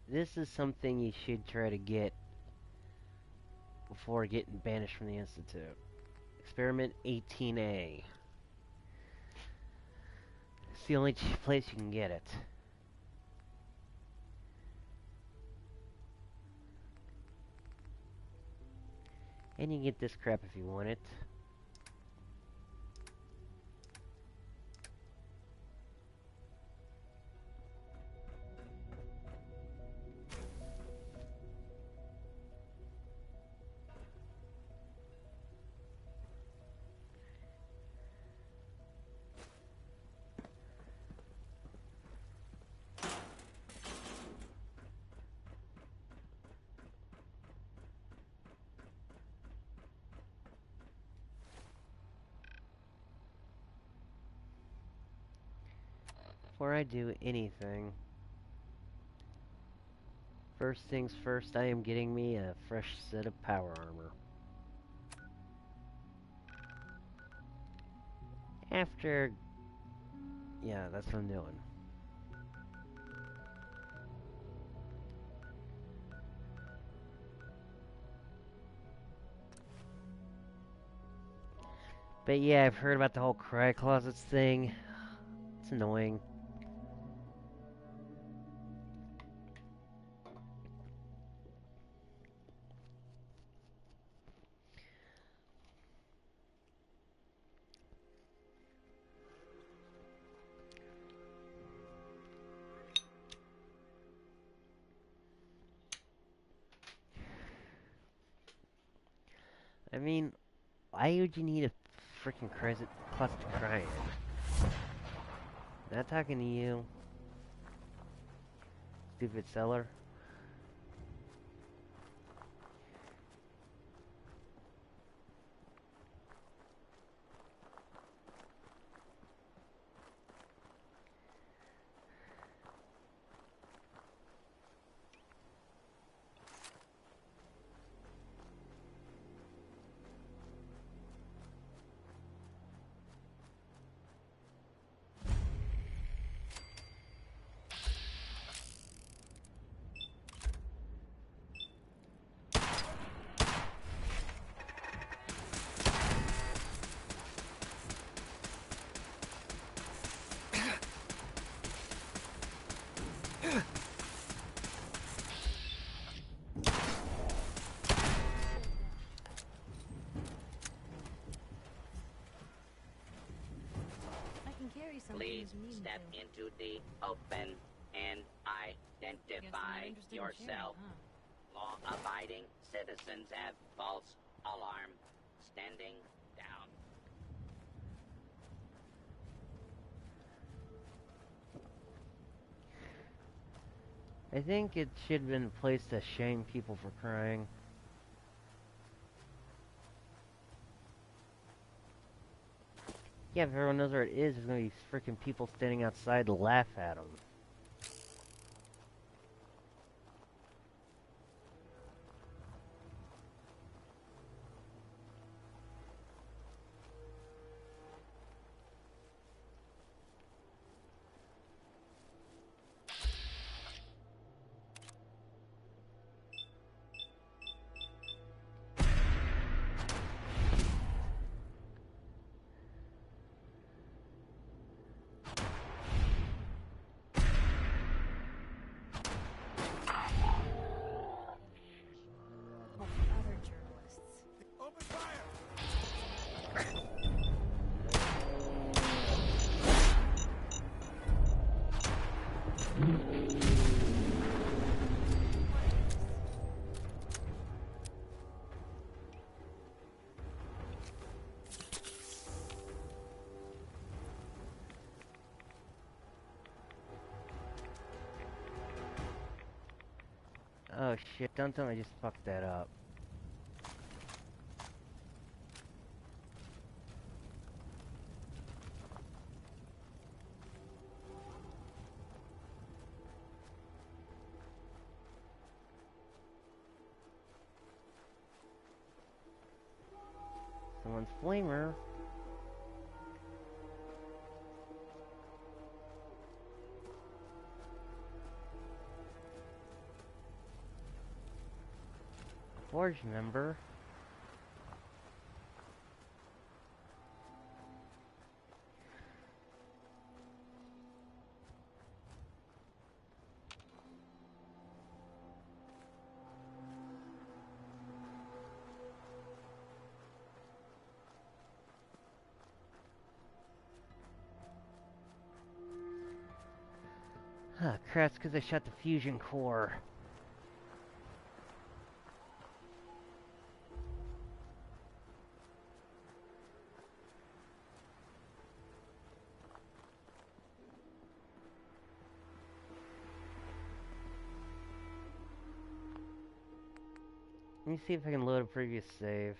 This is something you should try to get before getting banished from the Institute. Experiment 18A. It's the only place you can get it. And you can get this crap if you want it. Before I do anything, first things first, I am getting me a fresh set of power armor. After... yeah, that's what I'm doing. But yeah, I've heard about the whole cry closets thing. It's annoying. I mean, why would you need a freaking closet to cry in? Not talking to you, stupid seller. Please step into the open and identify yourself. Law-abiding citizens have false alarm. Standing down. I think it should have been a place to shame people for crying. Yeah, if everyone knows where it is, there's gonna be freaking people standing outside to laugh at them. Other journalists. Open fire! Oh shit, don't tell me I just fucked that up. Someone's flamer. Forge member. Ah, crap, because I shot the fusion core. Let me see if I can load a previous save.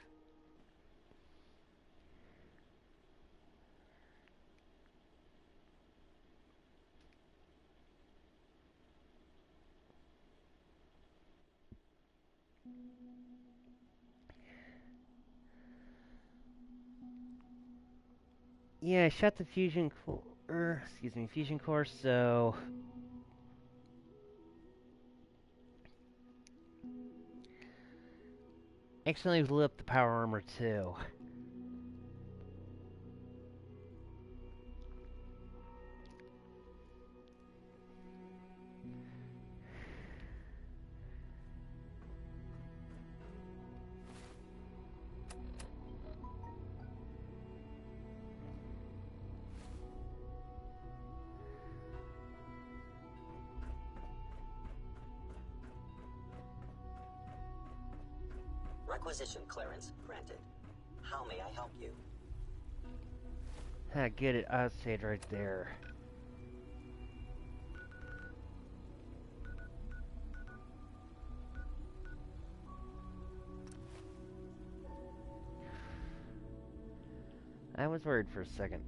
Yeah, I shot the fusion core, fusion core, so... Accidentally blew up the power armor too. Requisition clearance granted. How may I help you? Ah, get it, Osage right there. I was worried for a second.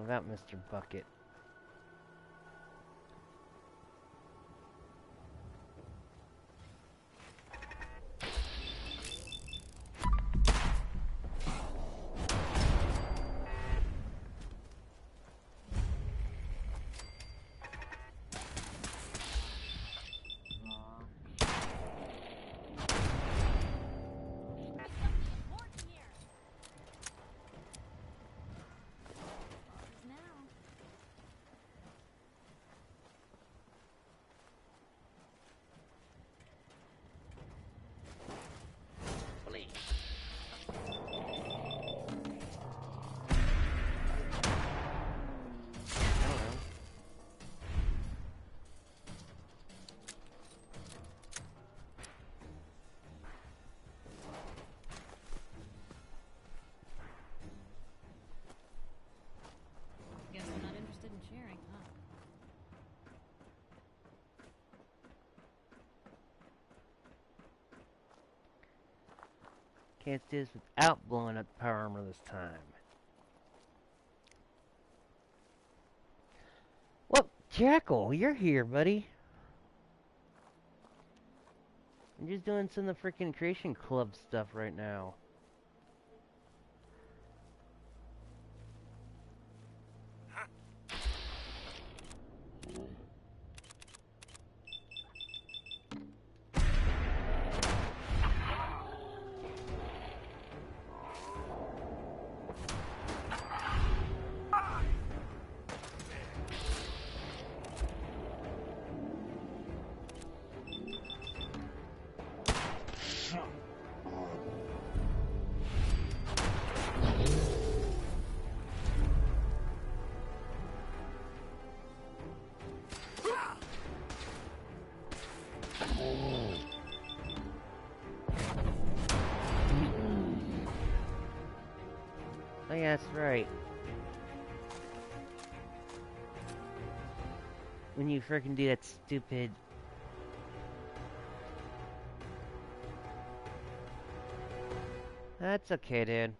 without Mr. Bucket. Guess they're not interested in sharing, huh? Can't do this without blowing up the power armor this time. Well, Jackal, you're here, buddy. I'm just doing some of the freaking Creation Club stuff right now. Oh yeah, that's right. When you frickin' do that stupid... That's okay, dude.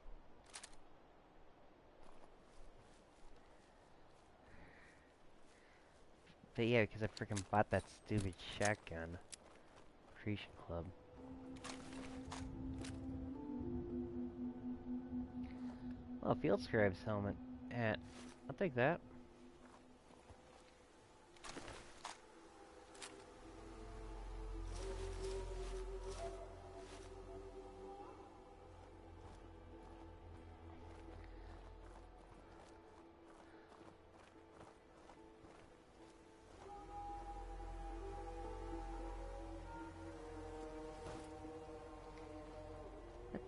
But yeah, because I frickin' bought that stupid shotgun. Creation Club. Oh, Field Scribe's helmet. I'll take that.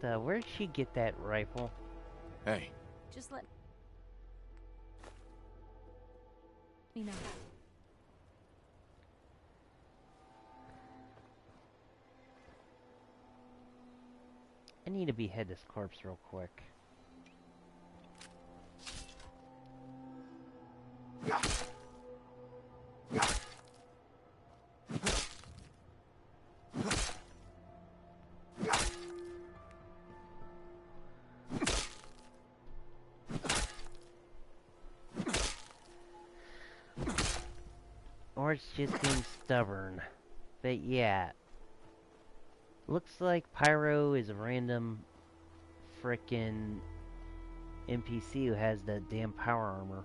Where'd she get that rifle? Hey. Just let me know. I need to behead this corpse real quick. Or it's just being stubborn. But yeah. Looks like Pyro is a random frickin' NPC who has the damn power armor.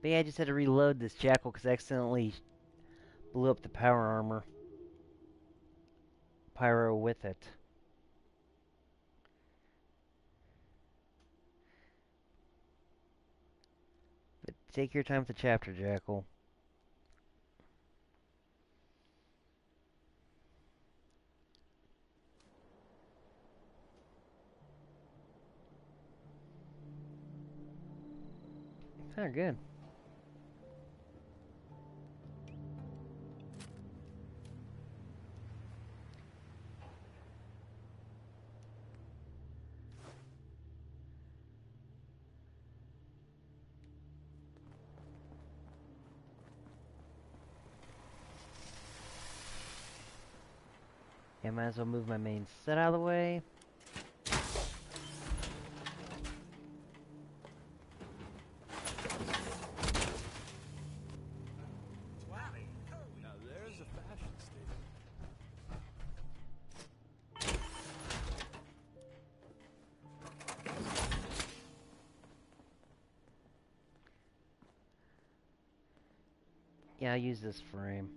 But yeah, I just had to reload this Jackal because I accidentally blew up the power armor. Pyro with it. But take your time with the chapter, Jackal. Oh, good. might as well move my main set out of the way. Now there's a fashion statement. Yeah, I'll use this frame.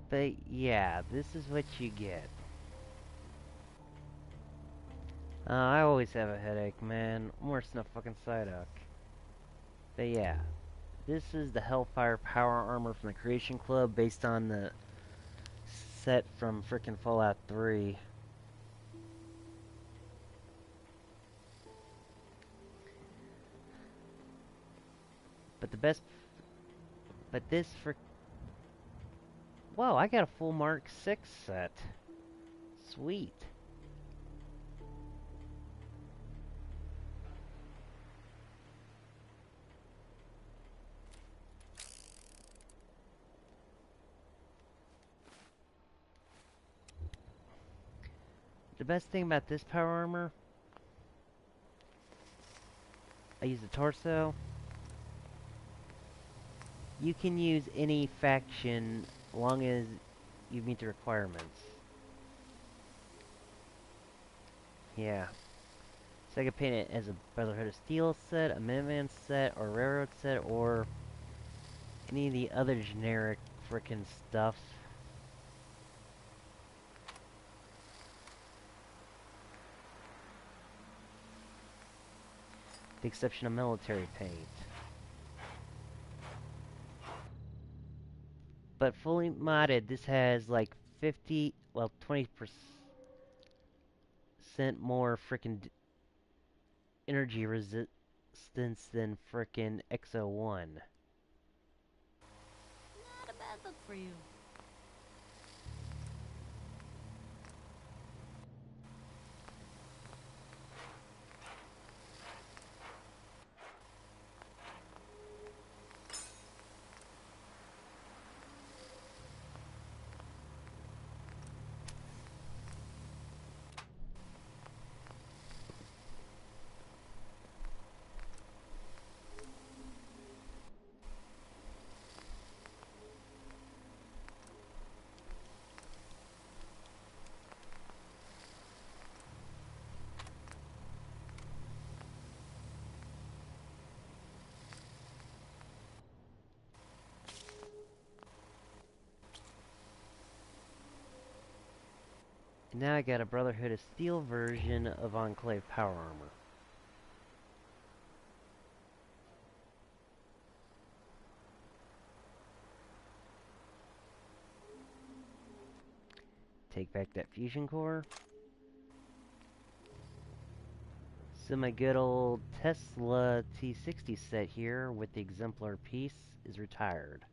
But yeah, this is what you get. I always have a headache, man. Worse than a fucking Psyduck. But yeah, this is the Hellfire Power Armor from the Creation Club based on the set from frickin' Fallout 3. But the best... But this for... Whoa, I got a full Mark 6 set. Sweet. The best thing about this power armor, I use the torso. You can use any faction as long as you meet the requirements. Yeah. So I can paint it as a Brotherhood of Steel set, a Minuteman set, or a Railroad set, or any of the other generic frickin' stuff. With the exception of military paint. But fully modded, this has like 20% more frickin' energy resistance than frickin' XO1. Not a bad look for you. Now I got a Brotherhood of Steel version of Enclave Power Armor. Take back that fusion core. So my good old Tesla T60 set here with the exemplar piece is retired.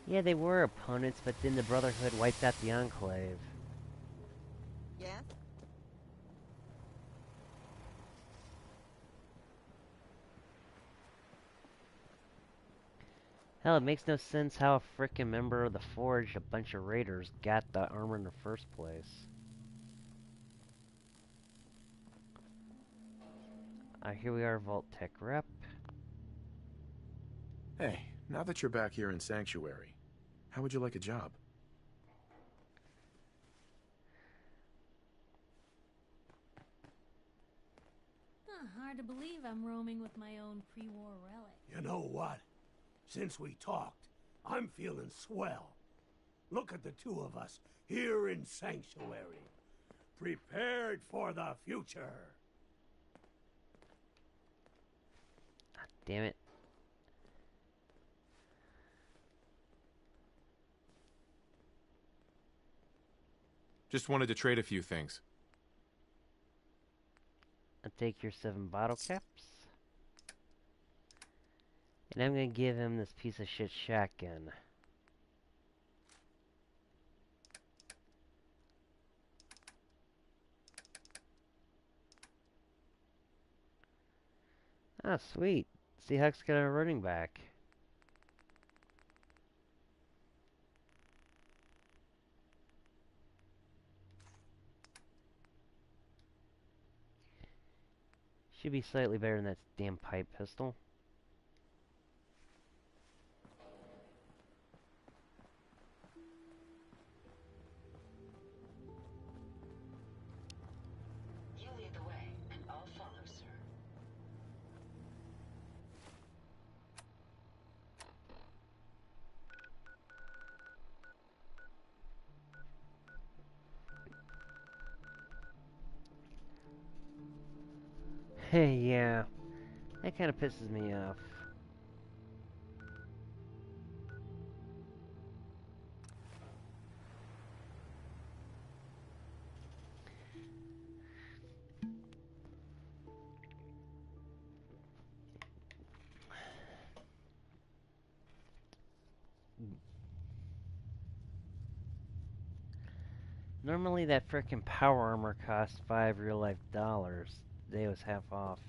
Yeah, they were opponents, but then the Brotherhood wiped out the Enclave. Yes? Hell, it makes no sense how a frickin' member of the Forge, a bunch of raiders, got the armor in the first place. Here we are, Vault-Tec rep. Hey, now that you're back here in Sanctuary, how would you like a job? Hard to believe I'm roaming with my own pre-war relic. You know what? Since we talked, I'm feeling swell. Look at the two of us here in Sanctuary, prepared for the future. Damn it. Just wanted to trade a few things. I'll take your 7 bottle caps. And I'm gonna give him this piece of shit shotgun. Ah, sweet. Seahawks got a running back. Should be slightly better than that damn pipe pistol. You lead the way, and I'll follow, sir. Hey, yeah. That kind of pisses me off. Normally that frickin' power armor costs $5 real-life dollars. Today was half off.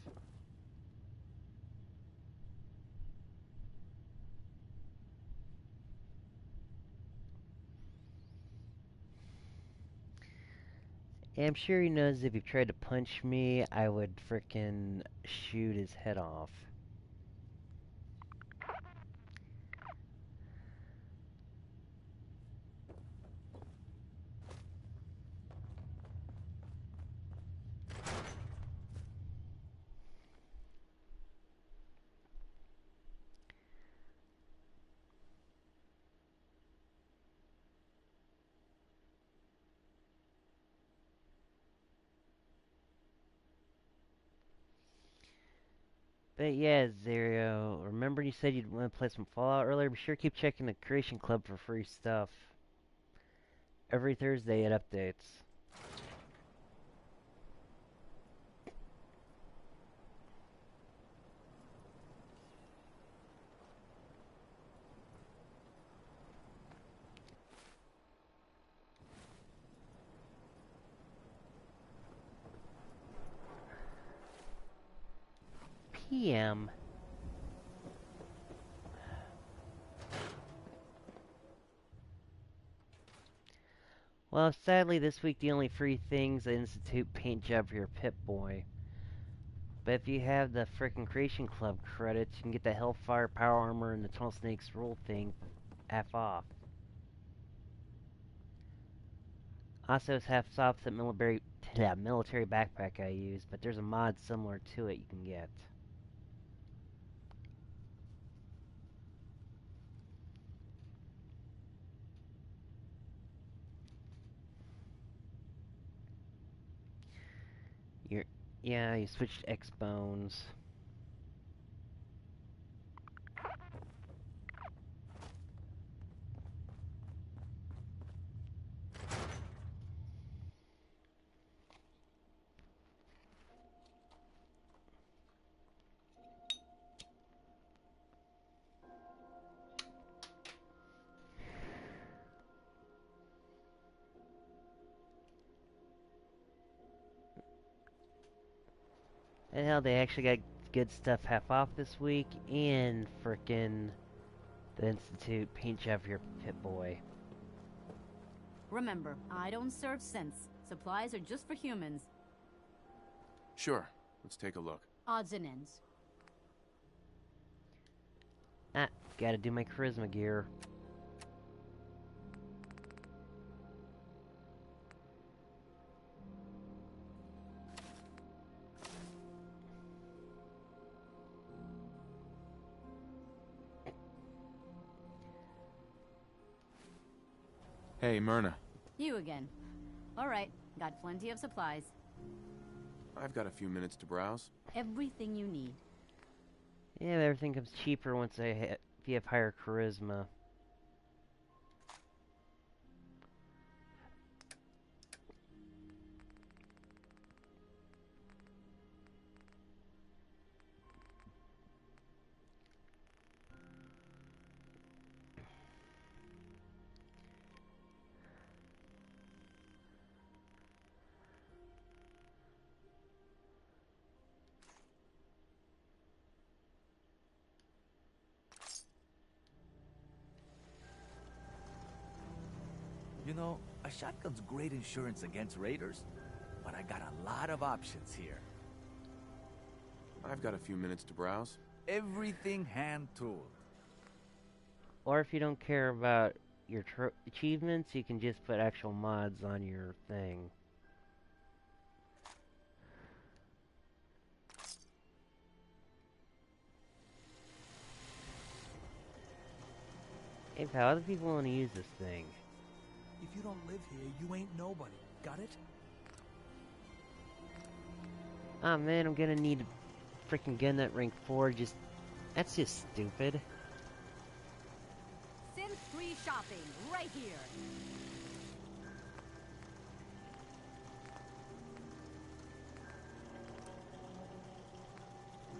Yeah, I'm sure he knows if he tried to punch me, I would frickin' shoot his head off. But yeah, Zero, remember you said you'd want to play some Fallout earlier? Be sure to keep checking the Creation Club for free stuff. Every Thursday it updates. PM. Well, sadly this week the only free thing's the Institute paint job for your Pip-Boy. But if you have the frickin' Creation Club credits, you can get the Hellfire Power Armor and the Tunnel Snakes Rule thing half off. Also, it's half off that military backpack I use, but there's a mod similar to it you can get. Yeah, you switched X-Bones. And hell, they actually got good stuff half off this week, and frickin' The Institute paint job for your pit boy. Remember, I don't serve synths. Supplies are just for humans. Sure. Let's take a look. Odds and ends. Ah, gotta do my charisma gear. Hey, Myrna. You again. All right, got plenty of supplies. I've got a few minutes to browse. Everything you need. Yeah, everything comes cheaper once if you have higher charisma. You know, a shotgun's great insurance against raiders, but I got a lot of options here. I've got a few minutes to browse. Everything hand-tooled. Or if you don't care about your achievements, you can just put actual mods on your thing. Hey pal, other people want to use this thing. If you don't live here, you ain't nobody. Got it? Oh man, I'm gonna need a freaking gun at rank 4. That's just stupid. Synth-free shopping, right here.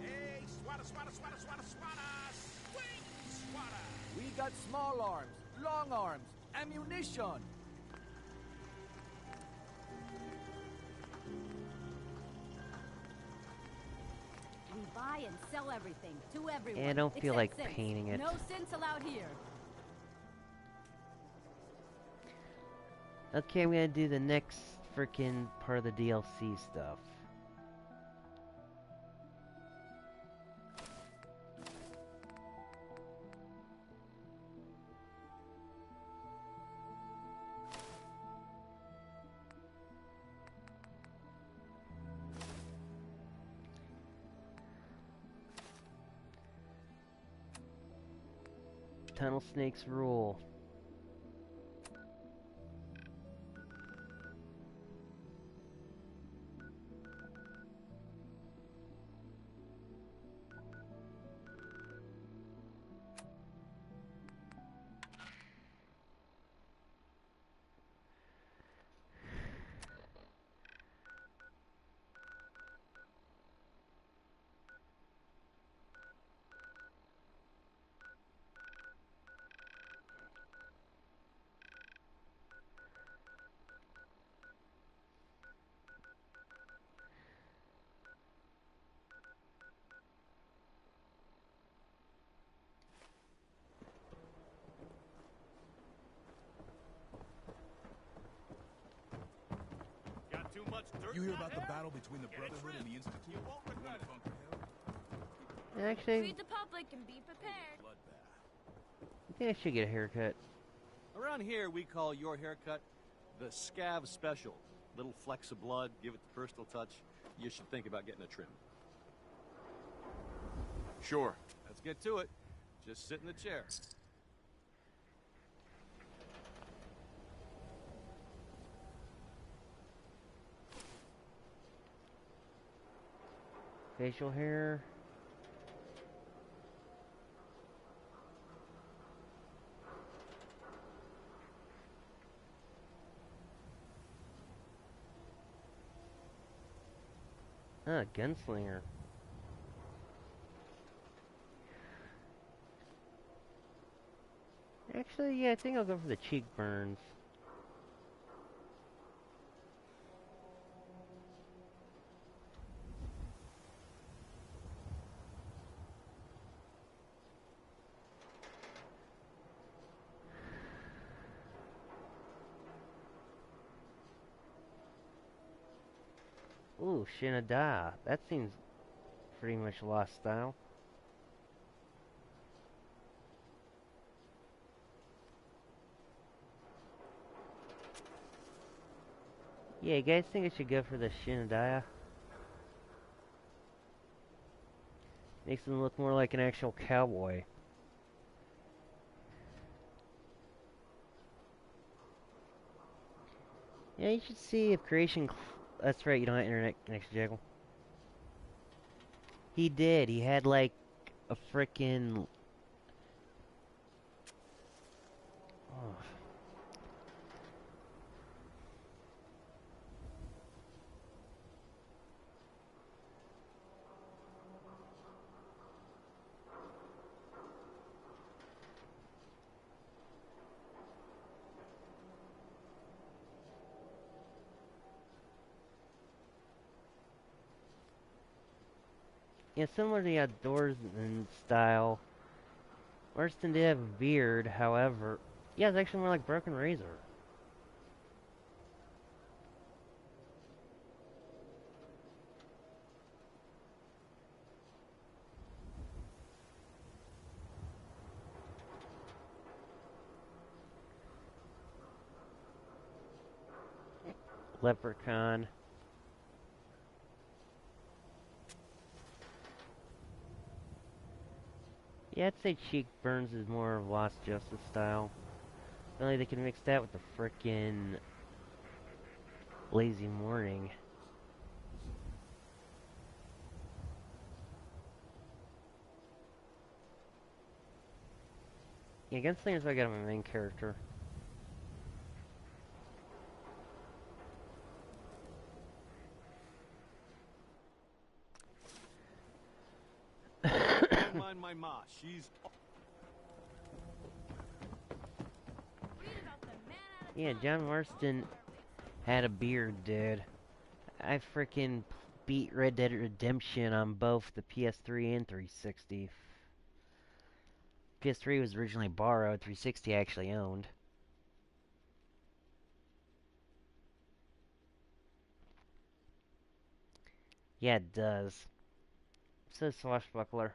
Hey, swata, swata, swata, swata, swata! Swing, swata! We got small arms, long arms, ammunition. We buy and sell everything to everyone. Yeah, I don't feel like except synths. painting it. No synths allowed here. Okay, I'm gonna do the next freaking part of the DLC stuff. Tunnel snakes rule. Got too much dirt. You hear about the battle between the Brotherhood and the Institute? You won't regret it. Actually, Read the public and be prepared. I think I should get a haircut. Around here, we call your haircut the Scav Special. Little flecks of blood, give it the personal touch. You should think about getting a trim. Sure. Let's get to it. Just sit in the chair. Facial hair. Ah, gunslinger. Actually, yeah, I think I'll go for the cheekburns. Ooh, Shinada. That seems pretty much Lost style. Yeah, you guys think I should go for the Shinada? Makes him look more like an actual cowboy. Yeah, you should see if Creation... That's right, you don't have internet connection, Jekyll. He did. He had, like, a frickin'... Oh. Yeah, similar to the Outdoorsman style. Marston did have a beard, however... Yeah, it's actually more like Broken Razor. Leprechaun. Yeah, I'd say Cheekburns is more of Lost Justice style. Only they can mix that with the frickin' Lazy Morning. Yeah, Gunslingers I got my main character. Don't mind my ma. She's... Yeah, John Marston had a beard, dude. I frickin' beat Red Dead Redemption on both the PS3 and 360. PS3 was originally borrowed, 360 I actually owned. Yeah, it does. So swashbuckler.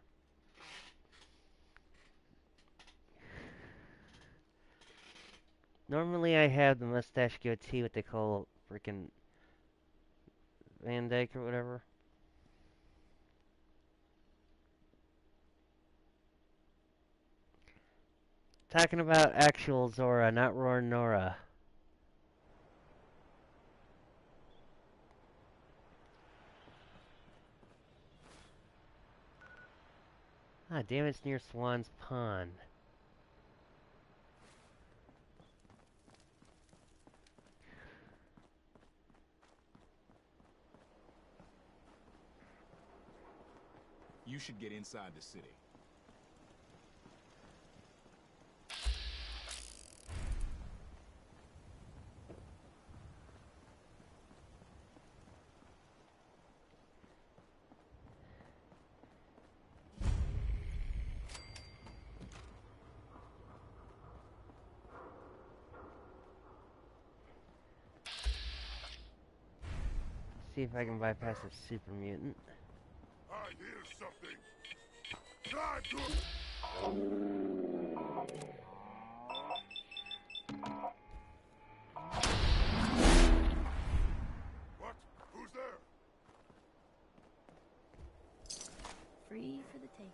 Normally I have the mustache goatee, what they call freaking Van Dyke or whatever. Talking about actual Zora, not Roar Nora. Ah, damn, it's near Swan's Pond. You should get inside the city. See if I can bypass a super mutant. I hear something. God, good. What? Who's there? Free for the taking.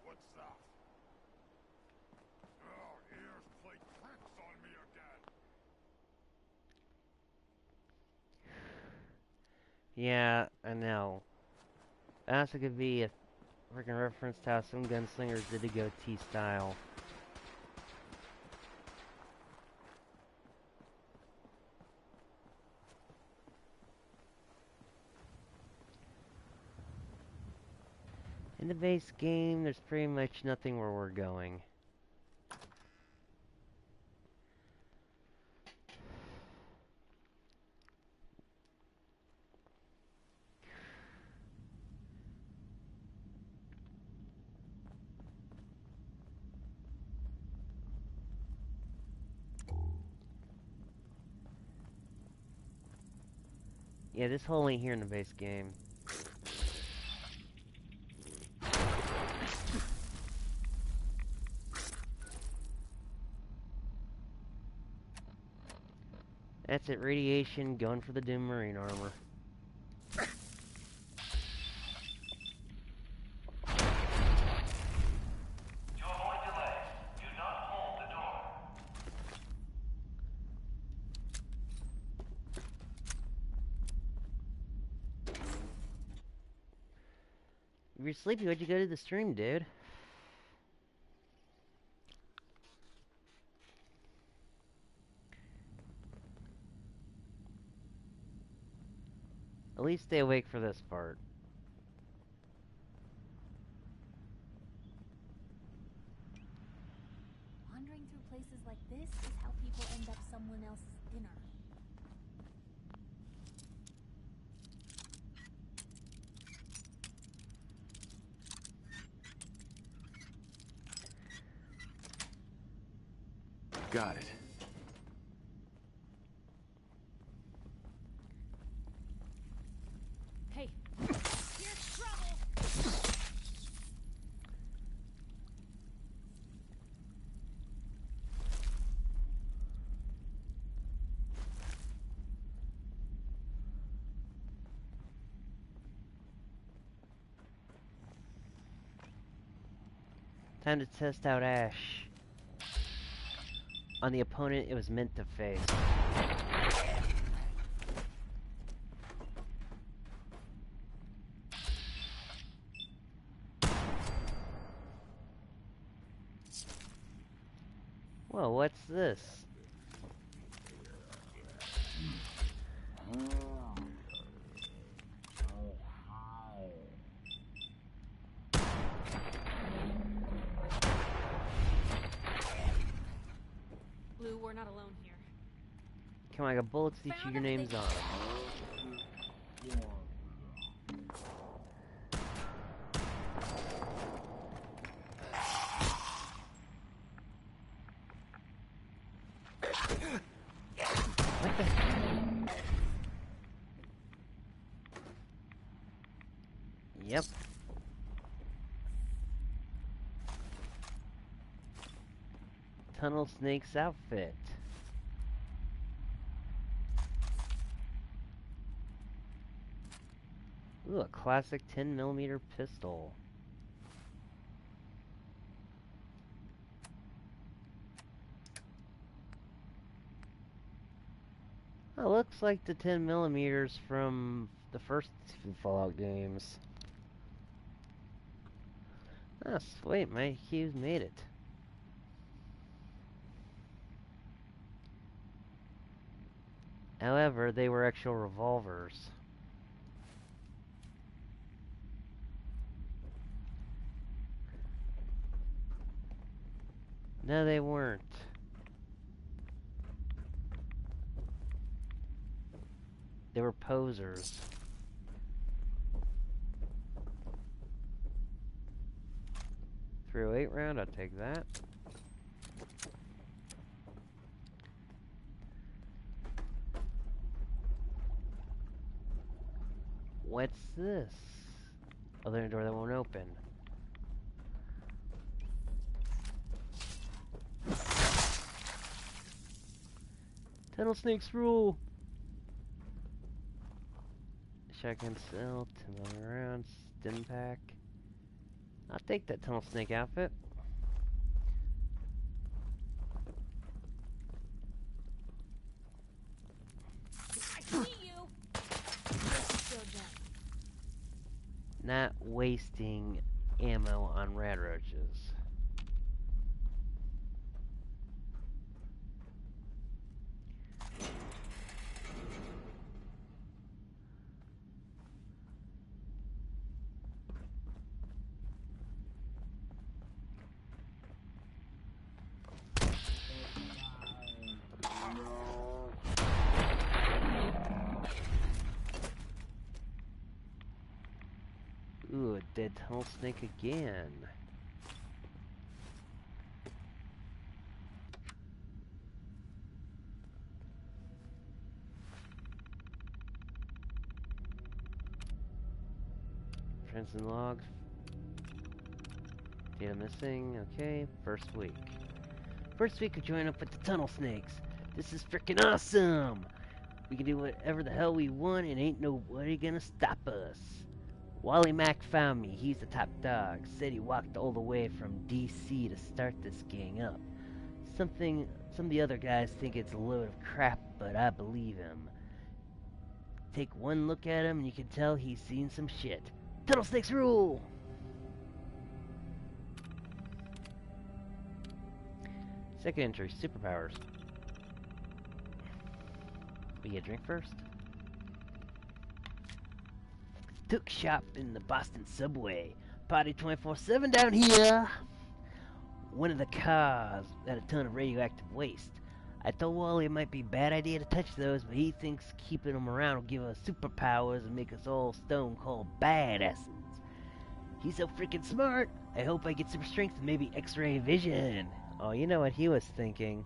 What's that? Oh, ears play tricks on me again. Yeah, I know. That also could be a freaking reference to how some gunslingers did the goatee style. In the base game, there's pretty much nothing where we're going. Yeah, this hole ain't here in the base game. That's it, radiation, going for the Doom Marine armor. If you're sleepy, why'd you go to the stream, dude? At least stay awake for this part. Wandering through places like this is how people end up someone else's dinner. Got it. Hey, here's trouble. Time to test out Ash on the opponent it was meant to face. Whoa, what's this? Blue, we're not alone here. Come on, I got bullets to each of your names on. Yep. Tunnel Snake's outfit. Ooh, a classic 10mm pistol. Oh, looks like the 10mm from the first two Fallout games. Ah, sweet, my Q's made it. However, they were actual revolvers. No, they weren't. They were posers. .308 round, I'll take that. What's this? Oh, there's a door that won't open. Tunnel Snakes rule! Shotgun cell, 10 rounds, stim pack. I'll take that Tunnel Snake outfit. I see you. Still down. Not wasting ammo on rad roaches. Ooh, a dead tunnel snake again. Transcend log. Data missing. Okay, first week. First week of joining up with the Tunnel Snakes. This is freaking awesome! We can do whatever the hell we want and ain't nobody gonna stop us. Wally Mack found me. He's the top dog. Said he walked all the way from DC to start this gang up. Some of the other guys think it's a load of crap, but I believe him. Take one look at him and you can tell he's seen some shit. Tunnel Snakes rule! Second entry, superpowers. We get a drink first. Took shop in the Boston subway. Party 24/7 down here. One of the cars had a ton of radioactive waste. I told Wally it might be a bad idea to touch those, but he thinks keeping them around will give us superpowers and make us all stone cold badasses. He's so freaking smart. I hope I get super strength and maybe X-ray vision. Oh, you know what he was thinking.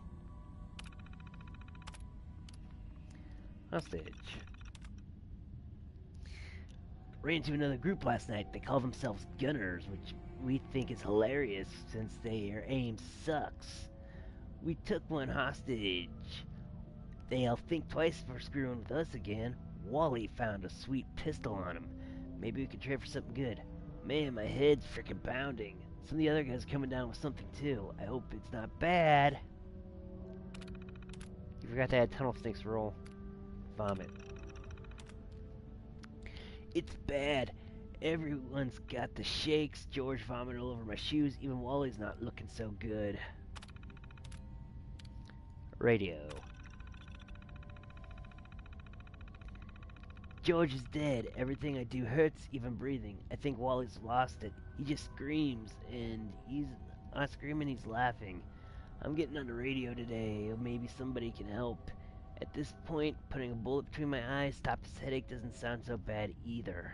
Hostage. Ran into another group last night. They call themselves Gunners, which we think is hilarious since their aim sucks. We took one hostage. They'll think twice before screwing with us again. Wally found a sweet pistol on him. Maybe we could trade for something good. Man, my head's freaking pounding. Some of the other guys coming down with something too. I hope it's not bad. You forgot to add Tunnel Snakes roll. Vomit. It's bad. Everyone's got the shakes. George vomited all over my shoes. Even Wally's not looking so good. Radio. George is dead. Everything I do hurts, even breathing. I think Wally's lost it. He just screams, and he's not screaming, he's laughing. I'm getting on the radio today. Maybe somebody can help. At this point, putting a bullet between my eyes, stop his headache doesn't sound so bad either.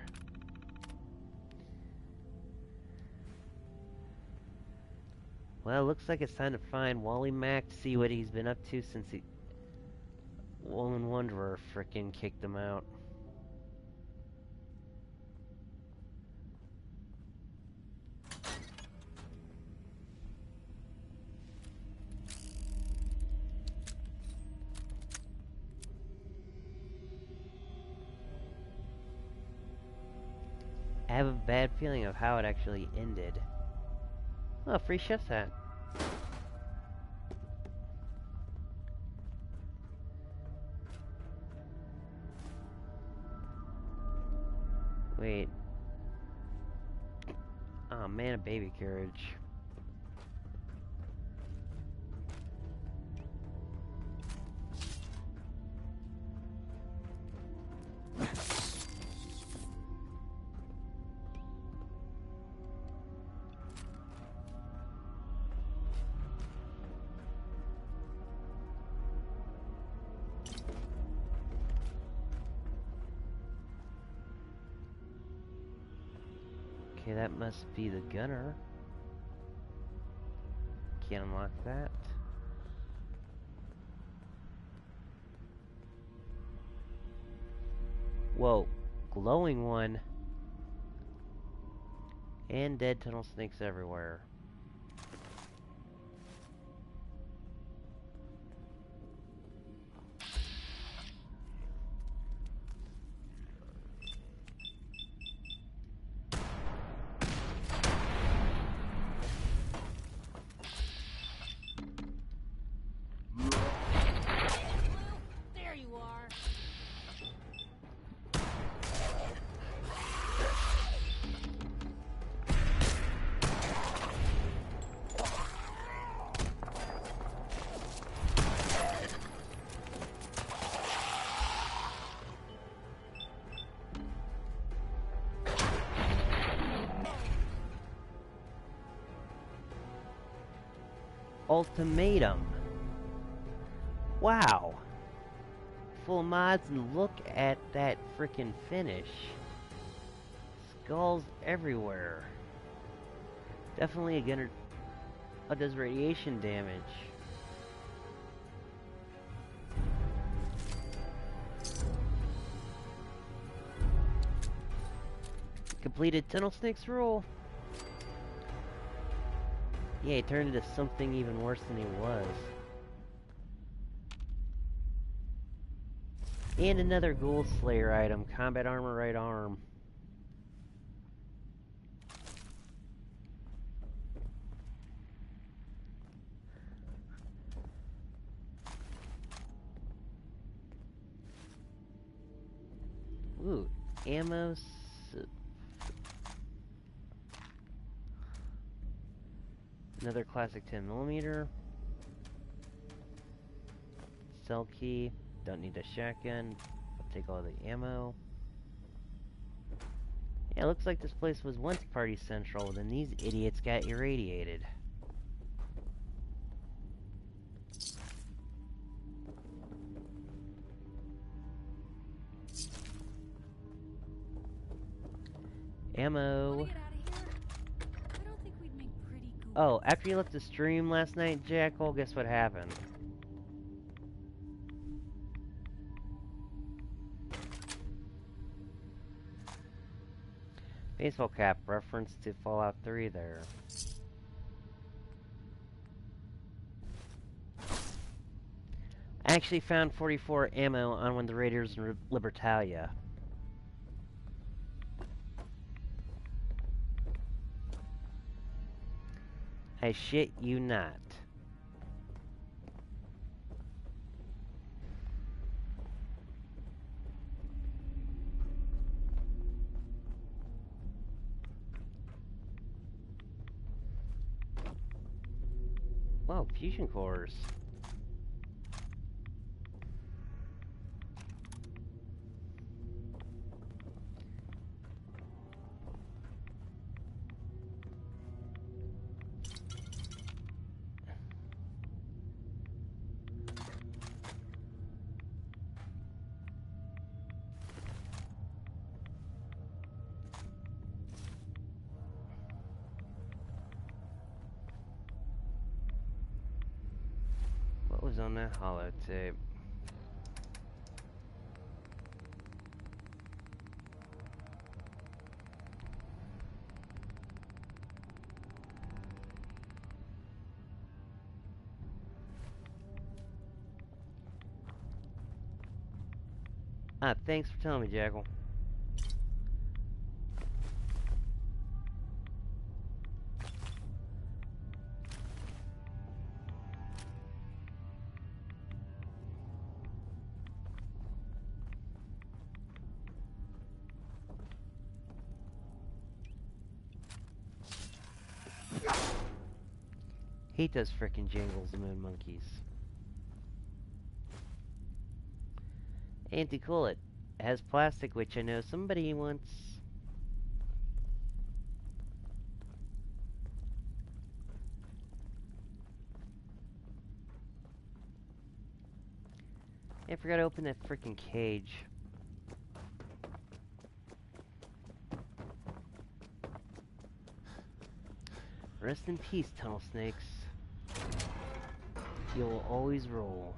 Well, looks like it's time to find Wally Mack to see what he's been up to since the Woman Wanderer frickin' kicked him out. I have a bad feeling of how it actually ended. Oh, free chef's hat. Wait. Oh man, a baby carriage. Okay, that must be the gunner. Can't unlock that. Whoa, glowing one. And dead tunnel snakes everywhere. There you are. Ultimatum. Wow. Full mods, and look at that frickin' finish. Skulls everywhere. Definitely a gunner. Oh, does radiation damage. Completed Tunnel Snake's rule. Yeah, he turned into something even worse than he was. And another Ghoul Slayer item, combat armor right arm. Ooh, ammo. Another classic 10mm. Cell key. Don't need a shotgun. I'll take all the ammo. Yeah, looks like this place was once party central, then these idiots got irradiated. Ammo. Oh, after you left the stream last night, Jackal, guess what happened? Baseball cap reference to Fallout 3 there. I actually found 44 ammo on one of the Raiders in Libertalia. I shit you not. Whoa, fusion cores. What was on that holotape? Ah, thanks for telling me, Jackal. Hate those frickin' Jangles Moon Monkeys. Anti-cool it. Has plastic, which I know somebody wants. I forgot to open that frickin' cage. Rest in peace, Tunnel Snakes. You'll always roll.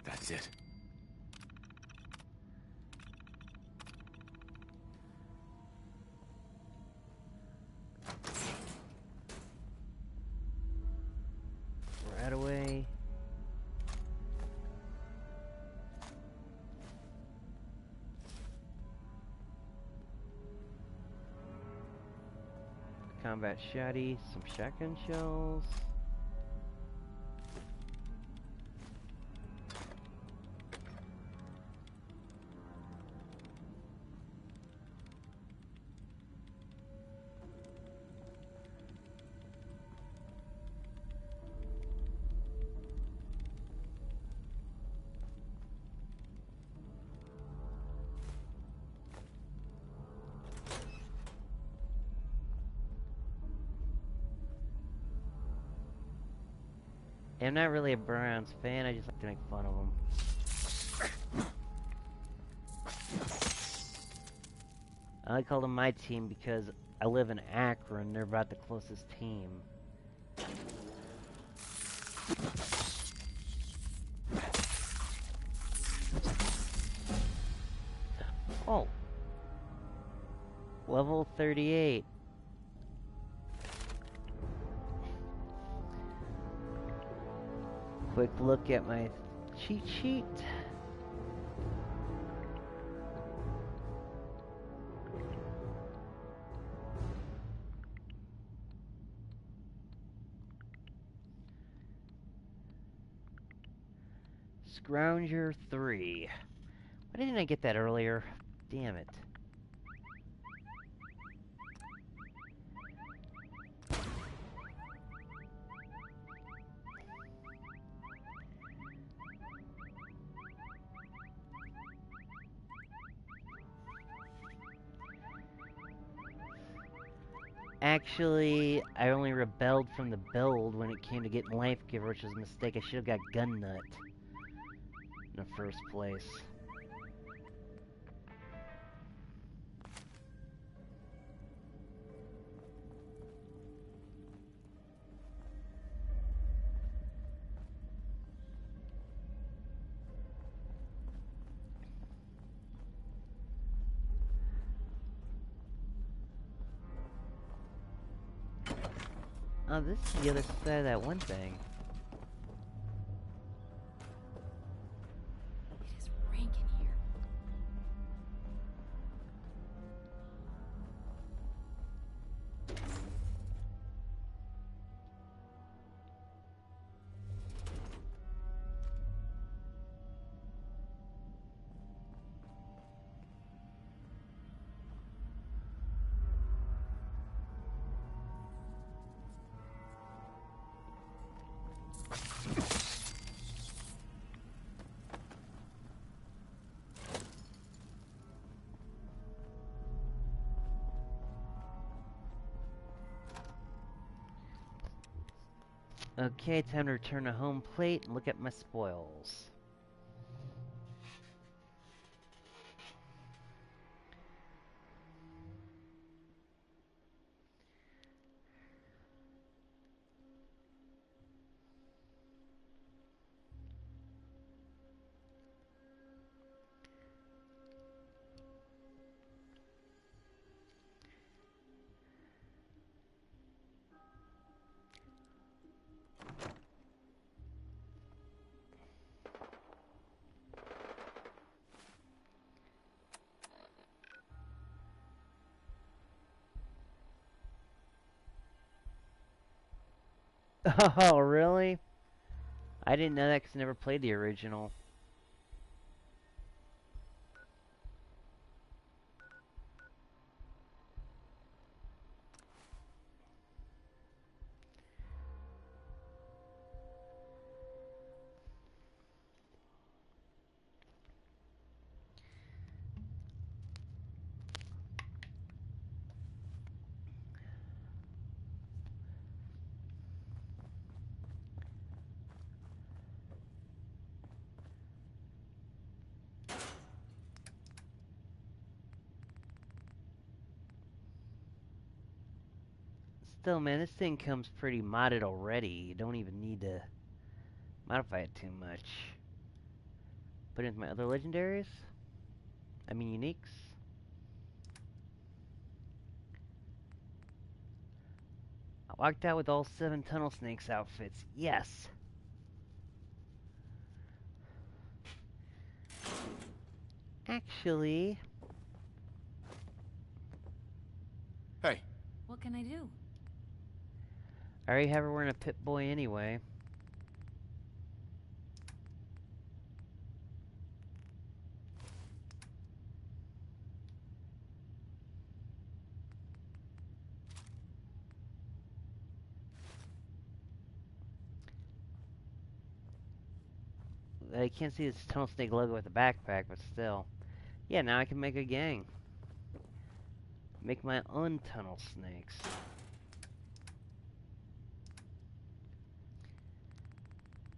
That's it. Right away. Combat shotty, some shotgun shells. I'm not really a Browns fan, I just like to make fun of them. I like calling them my team because I live in Akron, they're about the closest team. Oh. Level 38. Quick look at my cheat sheet. Scrounger 3. Why didn't I get that earlier? Damn it. Actually, I only rebelled from the build when it came to getting Life Giver, which was a mistake. I should have got Gun Nut in the first place. Oh, this is the other side of that one thing. It is rank in here. Okay, time to return to home plate and look at my spoils. Oh, really? I didn't know that because I never played the original. Still, man, this thing comes pretty modded already. You don't even need to modify it too much. Put it into my other legendaries. I mean uniques. I walked out with all 7 Tunnel Snakes outfits. Yes! Actually... Hey. What can I do? I already have her wearing a Pip-Boy anyway. I can't see this Tunnel Snake logo with the backpack, but still. Yeah, now I can make a gang. Make my own Tunnel Snakes.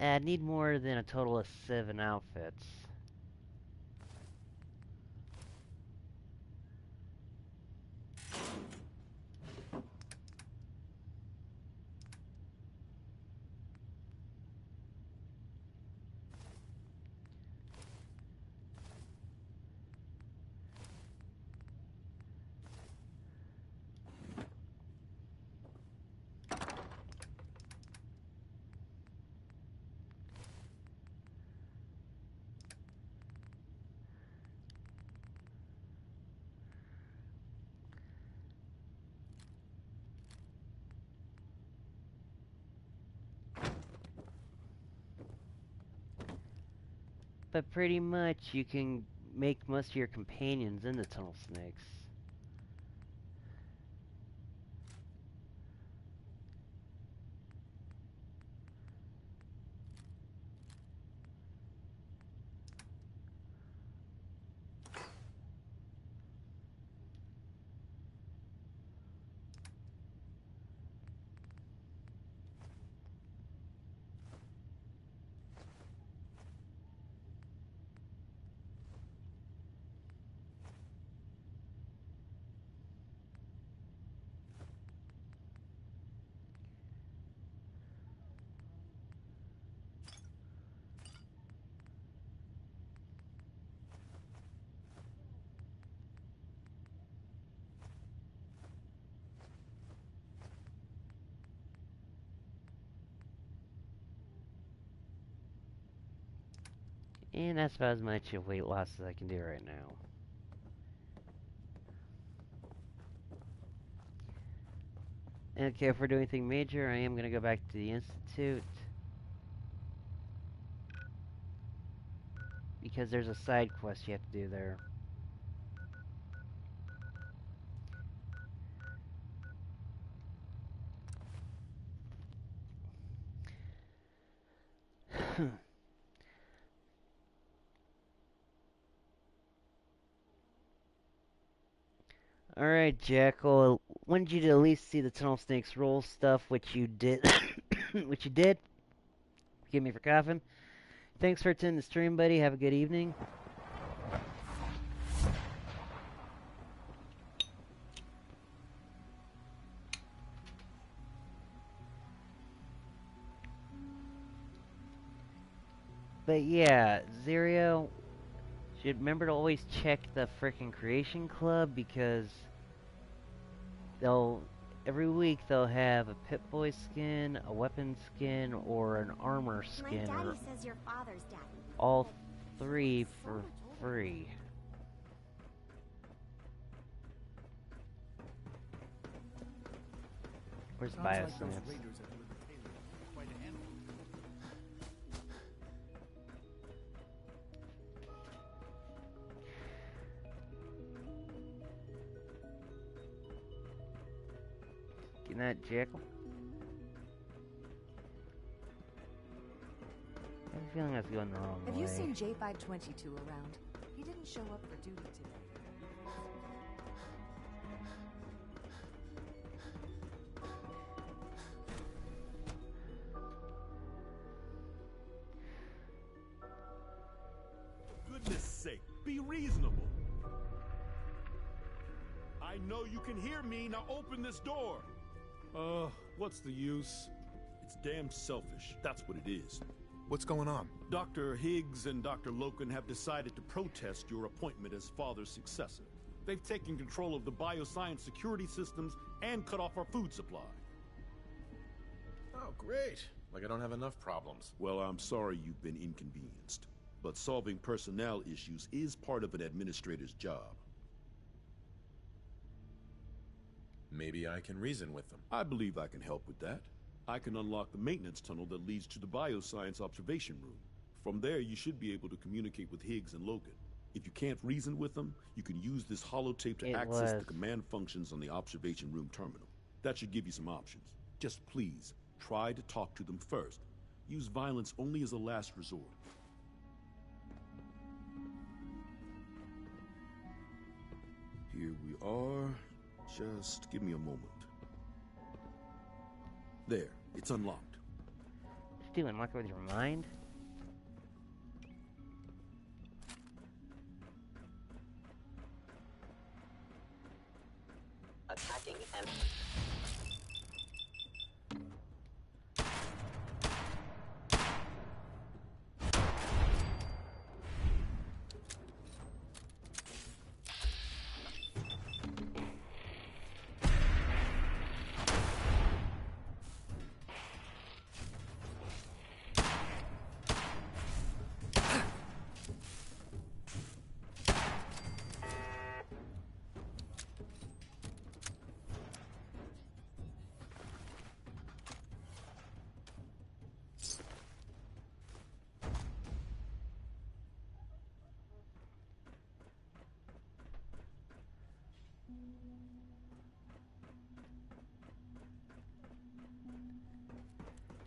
I need more than a total of 7 outfits. But pretty much you can make most of your companions into tunnel snakes. And that's about as much of weight loss as I can do right now. Okay, if we're doing anything major, I am going to go back to the Institute. Because there's a side quest you have to do there. Alright, Jackal. Wanted you to at least see the Tunnel Snakes roll stuff, which you did. Which you did. Forgive me for coughing. Thanks for attending the stream, buddy. Have a good evening. But yeah, Zerio, should remember to always check the frickin' Creation Club, because every week they'll have a Pip-Boy skin, a weapon skin, or an armor skin. My daddy says your father's daddy. All 3 for free. Where's Biosynapse? Getting that, Jackal? I have a feeling that's going the wrong way. Have you seen J522 around? He didn't show up for duty today. Goodness sake, be reasonable. I know you can hear me, now open this door. What's the use? It's damn selfish, that's what it is. What's going on? Dr. Higgs and Dr. Loken have decided to protest your appointment as father's successor. They've taken control of the bioscience security systems and cut off our food supply. Oh, great. Like I don't have enough problems. Well, I'm sorry you've been inconvenienced, but solving personnel issues is part of an administrator's job. Maybe I can reason with them. I believe I can help with that. I can unlock the maintenance tunnel that leads to the bioscience observation room. From there, you should be able to communicate with Higgs and Logan. If you can't reason with them, you can use this holotape to access the command functions on the observation room terminal. That should give you some options. Just please, try to talk to them first. Use violence only as a last resort. Here we are. Just give me a moment. There, it's unlocked. you do? Unlock it with your mind? Attacking and...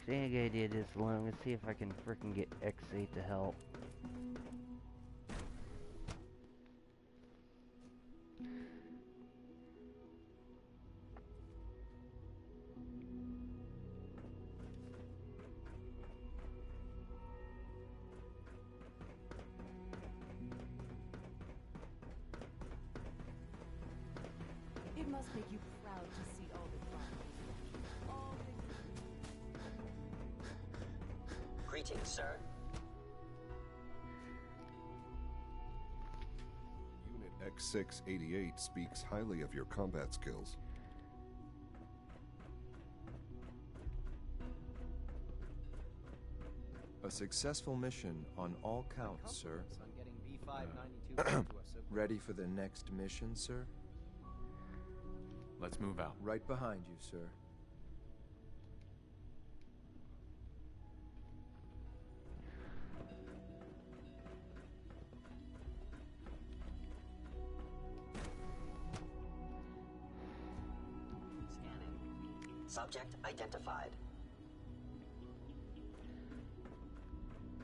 I ain't gonna do this alone. Let's see if I can frickin' get X8 to help. It must make you proud to see all the fun. Greetings, sir. Unit X688 speaks highly of your combat skills. A successful mission on all counts, sir. On getting B592 back to us, so Ready for the next mission, sir? Let's move out. Right behind you, sir. Scanning. Subject identified.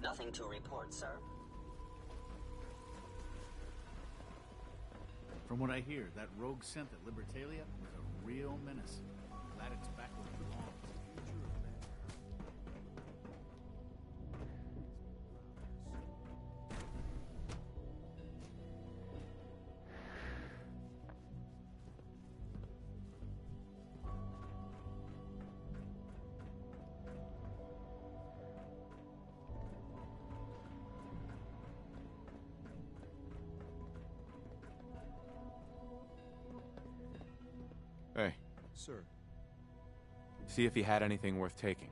Nothing to report, sir. From what I hear, that rogue synth at Libertalia was a real menace. Glad it's back where it belongs. Hey, Sir, see if he had anything worth taking.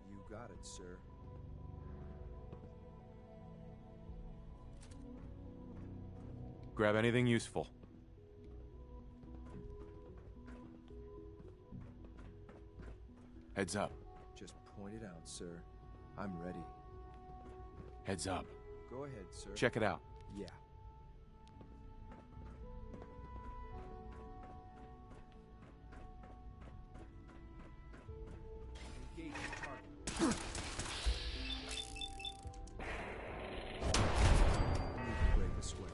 you got it, sir. Grab anything useful. Heads up. Just point it out, sir. I'm ready. Heads up. Go ahead, sir. Check it out. Yeah. Break a sweat.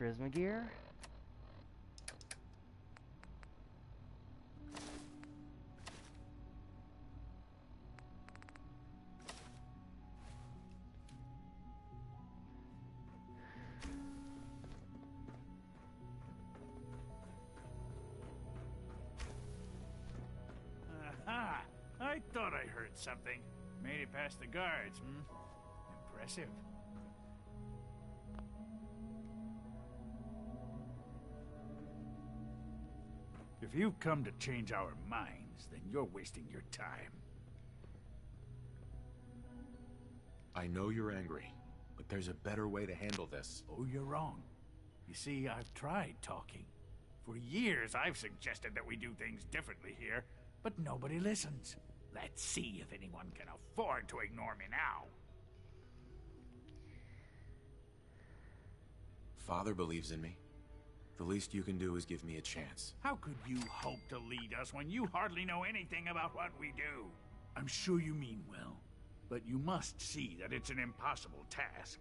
Charisma gear? Aha! I thought I heard something. Made it past the guards, Impressive. If you've come to change our minds, then you're wasting your time. I know you're angry, but there's a better way to handle this. Oh, you're wrong. You see, I've tried talking. For years, I've suggested that we do things differently here, but nobody listens. Let's see if anyone can afford to ignore me now. Father believes in me. The least you can do is give me a chance. How could you hope to lead us when you hardly know anything about what we do? I'm sure you mean well, but you must see that it's an impossible task.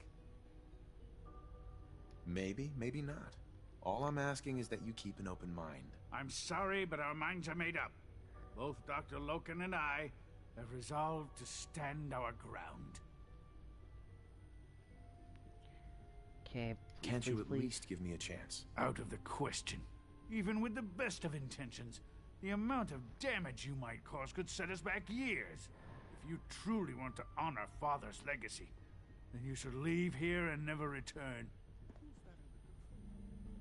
Maybe, maybe not. All I'm asking is that you keep an open mind. I'm sorry, but our minds are made up. Both Dr. Loken and I have resolved to stand our ground. Okay, can't you at least give me a chance? Out of the question. Even with the best of intentions, the amount of damage you might cause could set us back years. If you truly want to honor Father's legacy, then you should leave here and never return.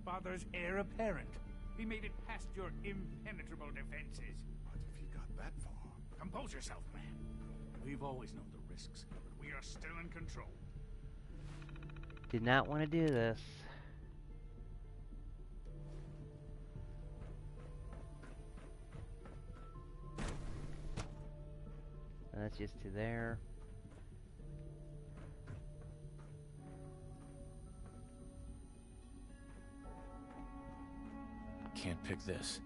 Father's heir apparent. He made it past your impenetrable defenses. But if he got that far... Compose yourself, man. We've always known the risks, but we are still in control. Did not want to do this. That's just to there. Can't pick this.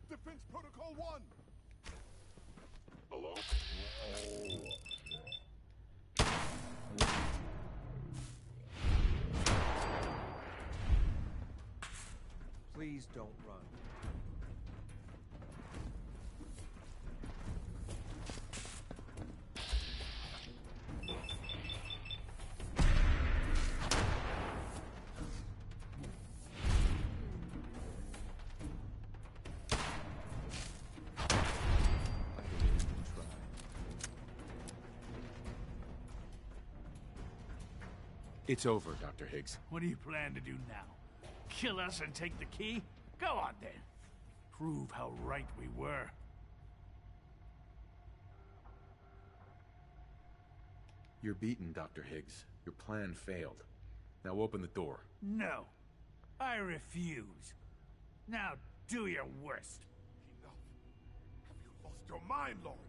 Defense Protocol 1! Hello? Please don't run. It's over, Dr. Higgs. What do you plan to do now? Kill us and take the key? Go on then. Prove how right we were. You're beaten, Dr. Higgs. Your plan failed. Now open the door. No. I refuse. Now do your worst. Enough. Have you lost your mind, Lawrence?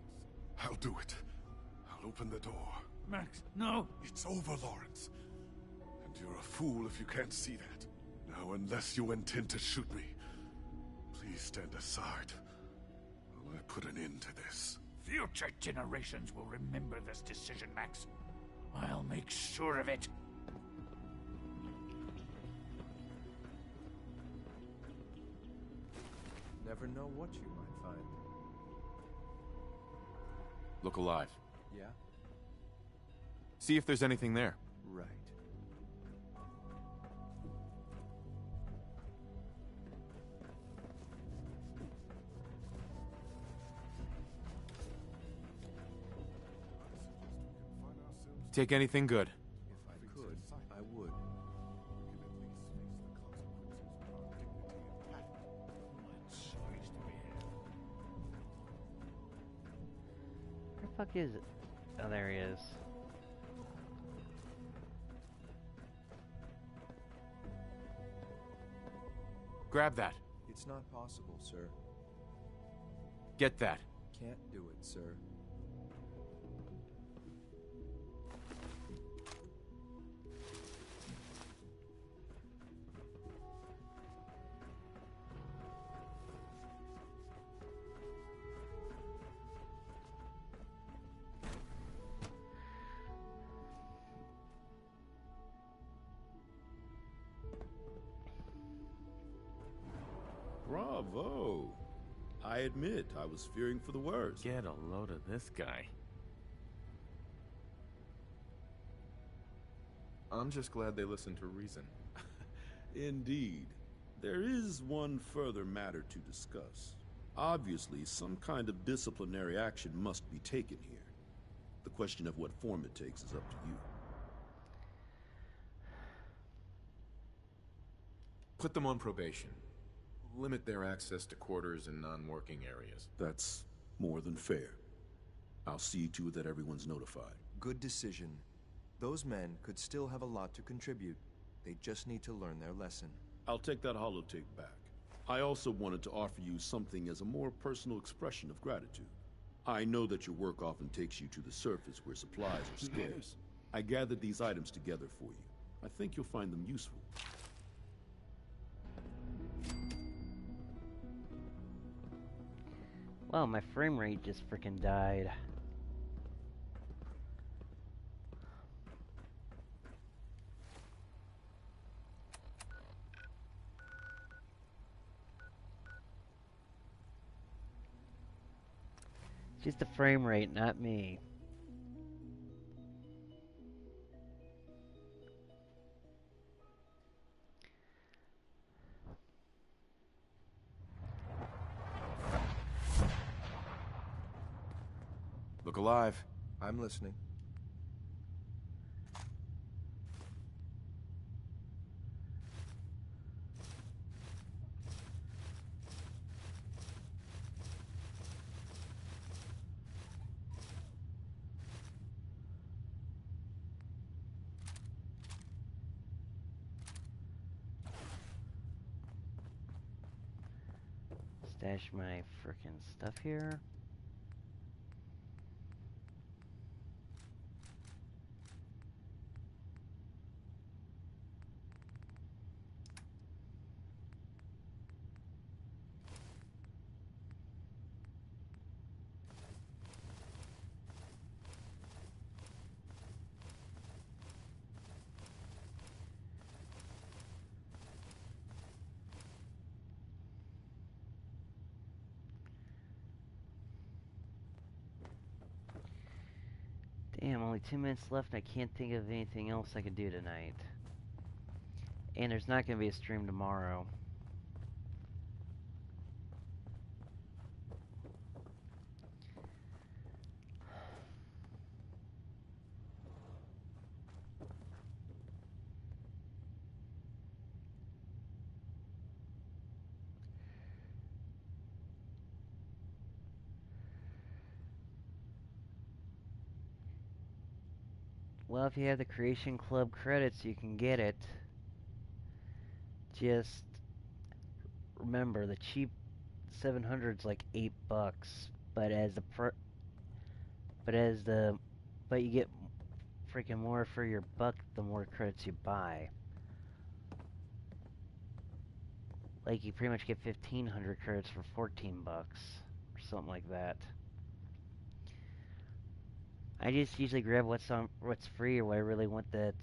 I'll do it. I'll open the door. Max, no. It's over, Lawrence. And you're a fool if you can't see that. Now, unless you intend to shoot me, please stand aside while I put an end to this. Future generations will remember this decision, Max. I'll make sure of it. Never know what you might find. Look alive. Yeah? See if there's anything there. Right. Take anything good. If I could, I would. Where the fuck is it? Oh, there he is. Grab that. It's not possible, sir. Get that. Can't do it, sir. Bravo! I admit, I was fearing for the worst. Get a load of this guy. I'm just glad they listened to reason. Indeed. There is one further matter to discuss. Obviously, some kind of disciplinary action must be taken here. The question of what form it takes is up to you. Put them on probation. Limit their access to quarters and non-working areas. That's more than fair. I'll see to it that everyone's notified. Good decision. Those men could still have a lot to contribute. They just need to learn their lesson. I'll take that holotape back. I also wanted to offer you something as a more personal expression of gratitude. I know that your work often takes you to the surface where supplies are scarce. I gathered these items together for you. I think you'll find them useful. Well, my frame rate just freaking died. Just the frame rate, not me. Look alive. I'm listening. Stash my frickin' stuff here. Damn, only 2 minutes left. I can't think of anything else I could do tonight. And there's not going to be a stream tomorrow. Well, if you have the Creation Club credits, you can get it. Just remember, the cheap 700's like $8, but you get freaking more for your buck the more credits you buy. Like you pretty much get 1,500 credits for 14 bucks or something like that. I just usually grab what's free or what I really want that's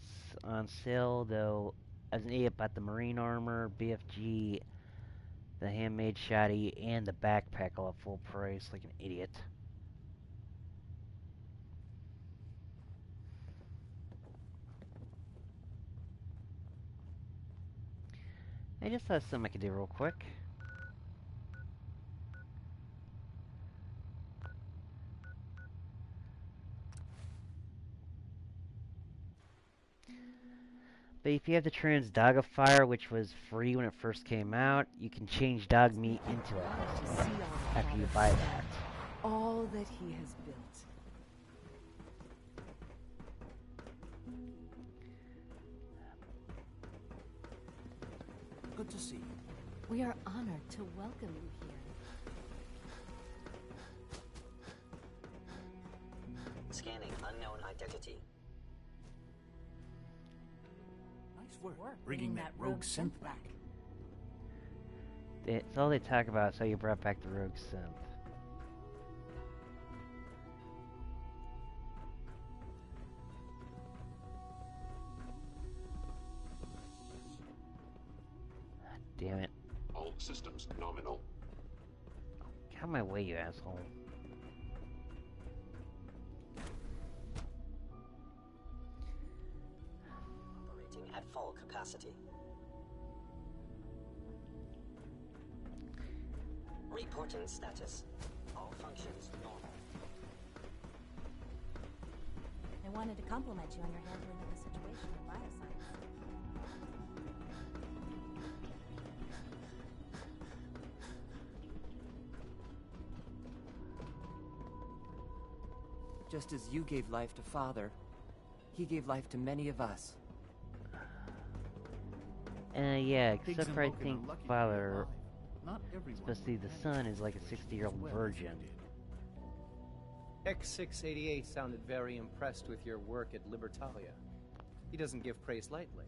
on sale, though as an idiot bought the marine armor, BFG, the handmade shoddy, and the backpack all at full price like an idiot. I just thought something I could do real quick. But if you have the Trans Doggifier, which was free when it first came out, you can change dog meat into it after you buy that. All that he has built. Good to see you. We are honored to welcome you here. Scanning unknown identity. Nice work bringing that rogue synth back. It's all they talk about is how you brought back the rogue synth. Damn it. All systems nominal. Get out of my way, you asshole. Operating at full capacity. Reporting status. All functions normal. I wanted to compliment you on your handling of the situation in bioscience. Just as you gave life to Father, he gave life to many of us. Yeah, Higgs except and for I Logan think are lucky to be Father, alive. Not everyone especially the son, is like a 60-year-old virgin. X688 sounded very impressed with your work at Libertalia. He doesn't give praise lightly.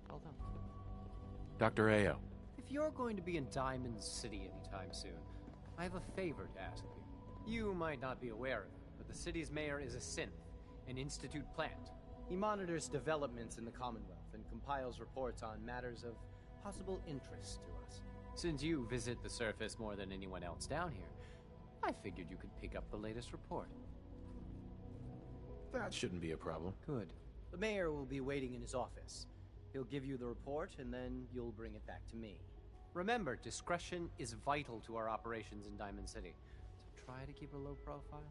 Well done. Dr. Ayo. If you're going to be in Diamond City anytime soon, I have a favor to ask you. You might not be aware of it, but the city's mayor is a synth, an Institute plant. He monitors developments in the Commonwealth and compiles reports on matters of possible interest to us. Since you visit the surface more than anyone else down here, I figured you could pick up the latest report. That shouldn't be a problem. Good. The mayor will be waiting in his office. He'll give you the report, and then you'll bring it back to me. Remember, discretion is vital to our operations in Diamond City, so try to keep a low profile.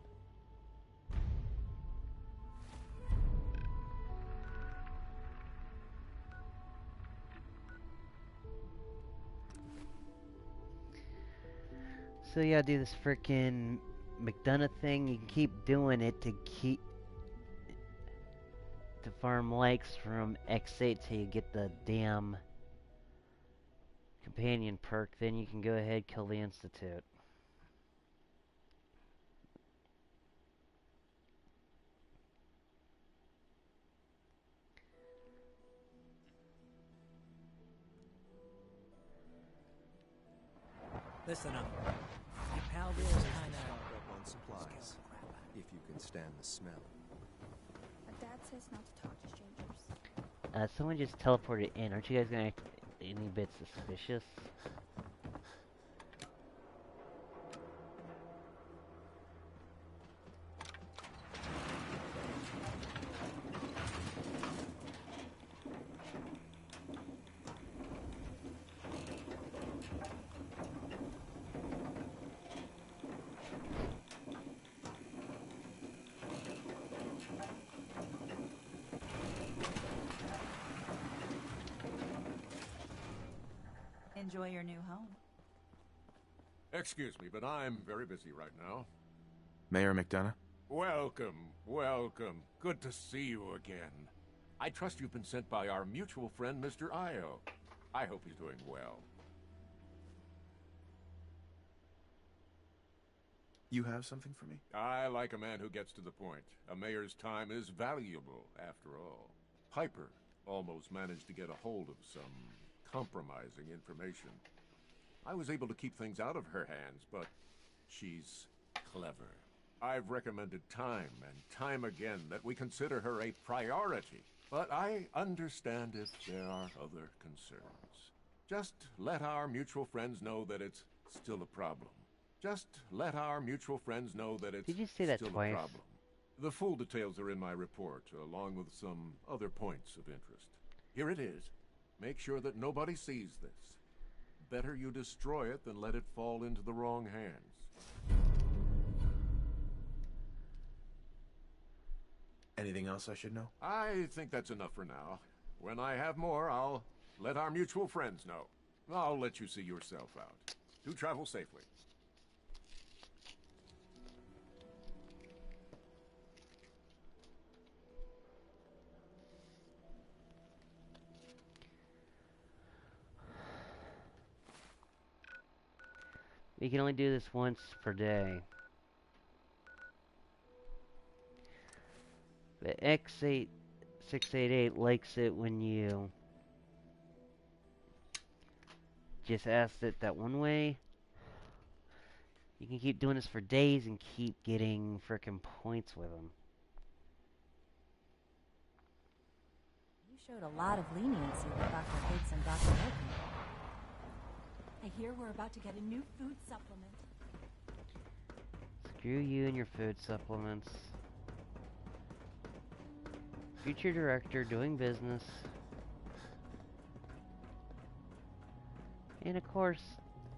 So yeah, do this frickin' McDonough thing. You can keep doing it to farm likes from X8 till you get the damn companion perk. Then you can go ahead kill the Institute. Listen up. My pal there is kinda... Stock up on supplies, if you can stand the smell. But Dad says not to talk to strangers. Someone just teleported in. Aren't you guys gonna act any bit suspicious? Enjoy your new home. Excuse me, but I'm very busy right now. Mayor McDonough? Welcome, welcome. Good to see you again. I trust you've been sent by our mutual friend, Mr. Ayo. I hope he's doing well. You have something for me? I like a man who gets to the point. A mayor's time is valuable, after all. Piper almost managed to get a hold of some compromising information. I was able to keep things out of her hands, but she's clever. I've recommended time and time again that we consider her a priority, but I understand if there are other concerns. Just let our mutual friends know that it's still a problem. Just let our mutual friends know that it's Did you say that still twice? a problem. The full details are in my report, along with some other points of interest. Here it is. Make sure that nobody sees this. Better you destroy it than let it fall into the wrong hands. Anything else I should know? I think that's enough for now. When I have more, I'll let our mutual friends know. I'll let you see yourself out. Do travel safely. We can only do this once per day. The X8688 likes it when you just ask it that one way. You can keep doing this for days and keep getting frickin' points with them. You showed a lot of leniency with Dr. Higgs and Dr. Logan. I hear we're about to get a new food supplement. Screw you and your food supplements. Future director doing business. And of course,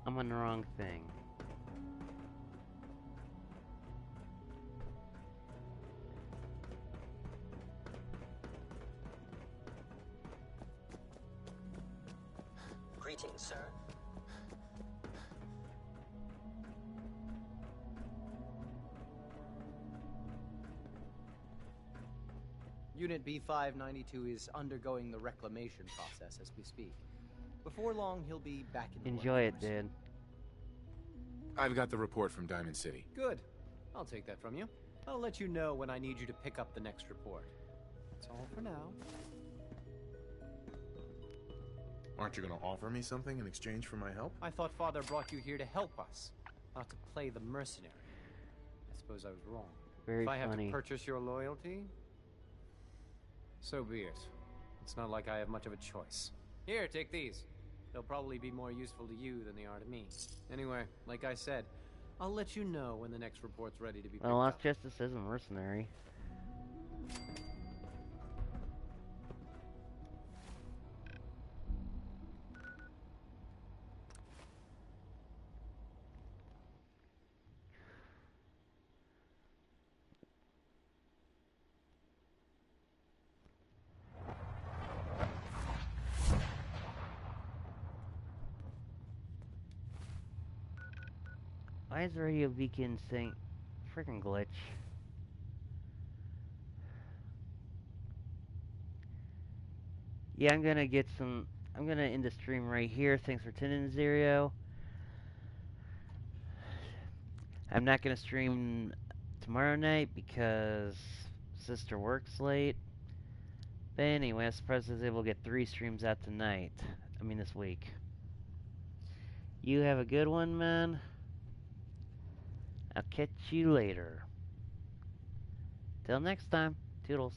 I'm on the wrong thing. Greetings, sir. Unit B592 is undergoing the reclamation process as we speak. Before long, he'll be back in the Enjoy it, workforce. dude. I've got the report from Diamond City. Good. I'll take that from you. I'll let you know when I need you to pick up the next report. That's all for now. Aren't you going to offer me something in exchange for my help? I thought Father brought you here to help us, not to play the mercenary. I suppose I was wrong. Very if I funny. have to purchase your loyalty, so be it. It's not like I have much of a choice. Here, take these. They'll probably be more useful to you than they are to me. Anyway, like I said, I'll let you know when the next report's ready to be picked Well, up. Lost Justice isn't mercenary. Why is the radio beacon saying freaking glitch? Yeah, I'm gonna end the stream right here. Thanks for tuning in, Zero. I'm not gonna stream tomorrow night because sister works late. But anyway, I'm surprised I was able to get 3 streams out tonight. I mean this week. You have a good one, man. I'll catch you later. Till next time. Toodles.